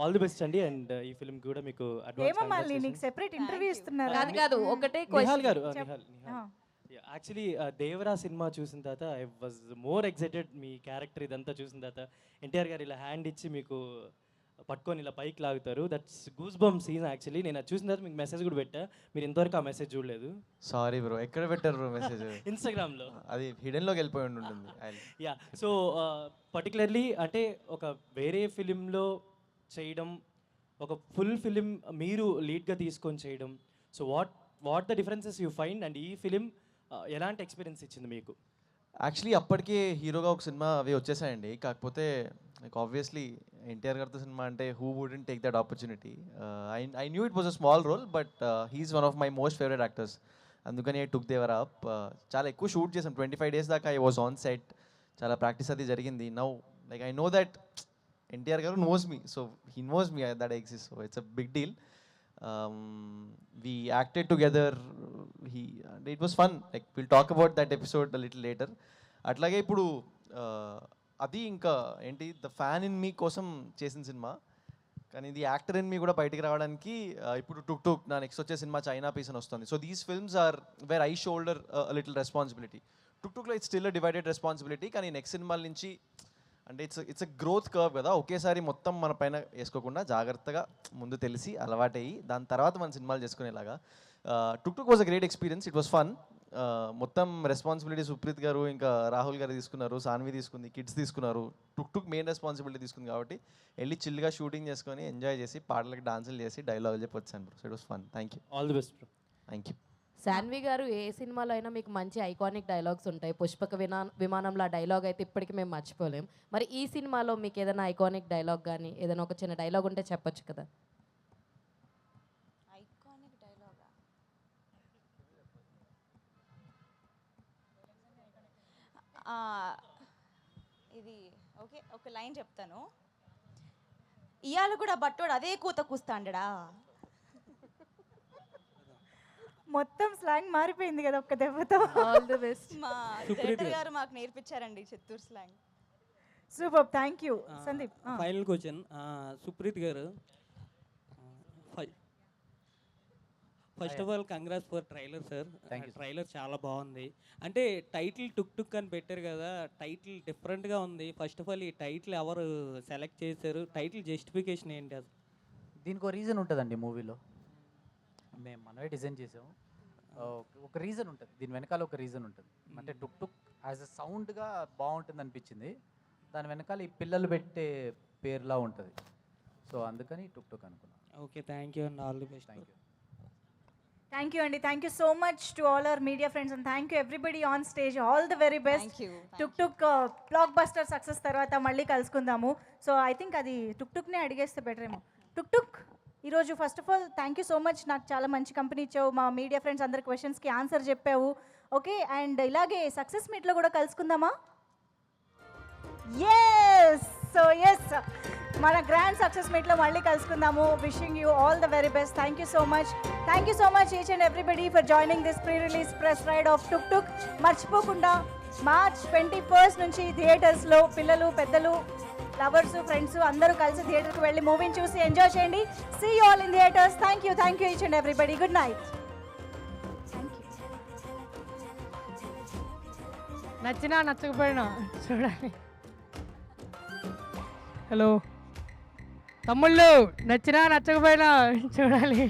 ఆల్ ది బెస్ట్ అండి. అండ్ ఈ ఫిల్మ్ కూడా మీకు
ఏమో మళ్ళీ నీకు సెపరేట్ ఇంటర్వ్యూ ఇస్తున్నారు.
కాదు కాదు ఒకటే
నిహాల్ గారు యాక్చువల్లీ దేవరా సినిమా చూసిన తర్వాత I was more excited. Me character ఇదంతా చూసిన తర్వాత ఎన్టీఆర్ గారు ఇలా హ్యాండ్ ఇచ్చి మీకు పట్టుకొని ఇలా పైకి లాగుతారు. That's goose bump scene. Actually నేను అది చూసిన తర్వాత మీకు మెసేజ్ కూడా పెట్టా, మీరు ఇంతవరకు ఆ మెసేజ్ చూడలేదు.
సారీ బ్రో, ఎక్కడ పెట్టారు బ్రో మెసేజ్?
ఇన్స్టాగ్రామ్లో.
అది హిడెన్లోకి వెళ్ళిపోయి ఉంటుంది.
యా సో పర్టికులర్లీ అంటే ఒక వేరే ఫిలింలో చేయడం, ఒక ఫుల్ ఫిలిం మీరు లీడ్గా తీసుకొని చేయడం, so what the differences you find and ఈ ఫిలిం ఎలాంటి ఎక్స్పీరియన్స్ ఇచ్చింది మీకు?
యాక్చువల్లీ అప్పటికే హీరోగా ఒక సినిమా అవి వచ్చేసాయండి. కాకపోతే లైక్ ఆబ్వియస్లీ ఎన్టీఆర్ గారితో సినిమా అంటే who wouldn't take that opportunity. I knew it was a small role but he's one of my most favourite actors. అందుకని ఐ టుక్ దేవర్ అప్. చాలా ఎక్కువ షూట్ చేసాం, 25 days దాకా ఐ వాజ్ ఆన్ సెట్. చాలా practice అది జరిగింది. Now like I know that NTR గారు knows me, so he knows me that I exist, so it's a big deal. We acted together. It was fun. Like we'll talk about that episode a little later. అట్లాగే ఇప్పుడు అది ఇంకా ఏంటి the fan in me కోసం చేసిన cinema, కానీ ఇది actor in me కూడా బయటికి రావడానికి ఇప్పుడు టుక్ టుక్ నా నెక్స్ట్ వచ్చే సినిమా చైనా పీస్ అని వస్తుంది. So these films are where I shoulder little responsibility. Tuk టుక్లో ఇట్స్ స్టిల్ డివైడెడ్ రెస్పాన్సిబిలిటీ, కానీ నెక్స్ట్ సినిమాల నుంచి అంటే ఇట్స్ అ గ్రోత్ కర్వ్ కదా. ఒకేసారి మొత్తం మన పైన వేసుకోకుండా జాగ్రత్తగా ముందు తెలిసి అలవాటయ్యి దాని తర్వాత మన సినిమాలు చేసుకునేలాగా. Tuk Tuk was a great experience. It was fun. మొత్తం రెస్పాన్సిబిలిటీ సుప్రీత్ గారు ఇంకా రాహుల్ గారు తీసుకున్నారు, సాన్వి తీసుకుంది, కిడ్స్ తీసుకున్నారు. టుక్ టుక్ మెయిన్ రెస్పాన్సిబిలిటీ తీసుకుంది కాబట్టి వెళ్ళి చిల్గా షూటింగ్ చేసుకొని ఎంజాయ్ చేసి పాటలకి డాన్సులు చేసి డైలాగులు చెప్పి వచ్చాను bro. So it was fun. Thank you.
All the best bro.
Thank you.
Sanvi గారు ఏ సినిమాలో అయినా మీకు మంచి ఐకానిక్ డైలాగ్స్ ఉంటాయి. పుష్పక విమానంలో ఆ డైలాగ్ అయితే ఇప్పటికీ మేము మర్చిపోలేం. మరి ఈ సినిమాలో మీకు ఏదైనా ఐకానిక్ డైలాగ్ కానీ ఏదైనా ఒక చిన్న డైలాగ్ ఉంటే చెప్పొచ్చు కదా.
ఐకానిక్ డైలాగా? ఇది ఓకే, ఒక లైన్ చెప్తాను. ఇవాళ కూడా బట్టోడు అదే కూత కూస్తాండడా.
మొత్తం స్లాంగ్ మారిపోయింది కదా ఒక్క దెబ్బతో.
All the best.
మా డైరెక్టర్ గారు మాకు నేర్పించారండి Chittoor slang.
Super, thank you Sandeep.
Final question Supreeth garu, first of all congrats for trailer sir. Trailer చాలా బాగుంది. అంటే టైటిల్ టుక్ టుక్ అని పెట్టారు కదా, టైటిల్ డిఫరెంట్గా ఉంది. ఫస్ట్ ఆఫ్ ఆల్ ఈ టైటిల్ ఎవరు సెలెక్ట్ చేశారు? టైటిల్ జస్టిఫికేషన్ ఏంటి అది?
దీనికి ఒక రీజన్ ఉంటుందండి మూవీలో. మనమే డిజైన్ చేసాము. ఒక రీజన్ ఉంటుంది దీని వెనకాల, ఒక రీజన్ ఉంటుంది. అంటే టుక్ టుక్ యాజ్ అ సౌండ్గా బాగుంటుంది అనిపించింది. దాని వెనకాల ఈ పిల్లలు పెట్టే పేరులా ఉంటుంది. సో అందుకని టుక్ టుక్ అనుకున్నాను.
Okay, thank you and all the best.
Thank you.
Thank you Andy. Thank you so much to all our media friends and thank you everybody on stage. All the very best.
Thank you.
Tuk Tuk blockbuster success tarvata malli kalusukundamu. So I think adi Tuk Tuk ne adigeste better emo. Tuk Tuk ఈరోజు first of all thank you so much, నాకు చాలా మంచి company ఇచ్చావు, మా media friends అందరి క్వశ్చన్స్కి answer చెప్పావు. Okay, and ఇలాగే సక్సెస్ మీట్లో కూడా కలుసుకుందామా? ఎస్ మన గ్రాండ్ సక్సెస్ మీట్లో మళ్ళీ కలుసుకుందాము. Wishing you all the very best. Thank you so much each and everybody for joining this pre release press ride of took Tuk. మర్చిపోకుండా March 21st నుంచి థియేటర్స్లో పిల్లలు పెద్దలు లవర్స్ ఫ్రెండ్స్ అందరూ కలిసి థియేటర్కి వెళ్ళి మూవీని చూసి ఎంజాయ్ చేయండి. See you all in theatres. Thank you each and everybody. Good night.
నచ్చినా నచ్చకపోయినా చూడాలి. హలో తమ్ముళ్ళు, నచ్చినా నచ్చకపోయినా చూడాలి.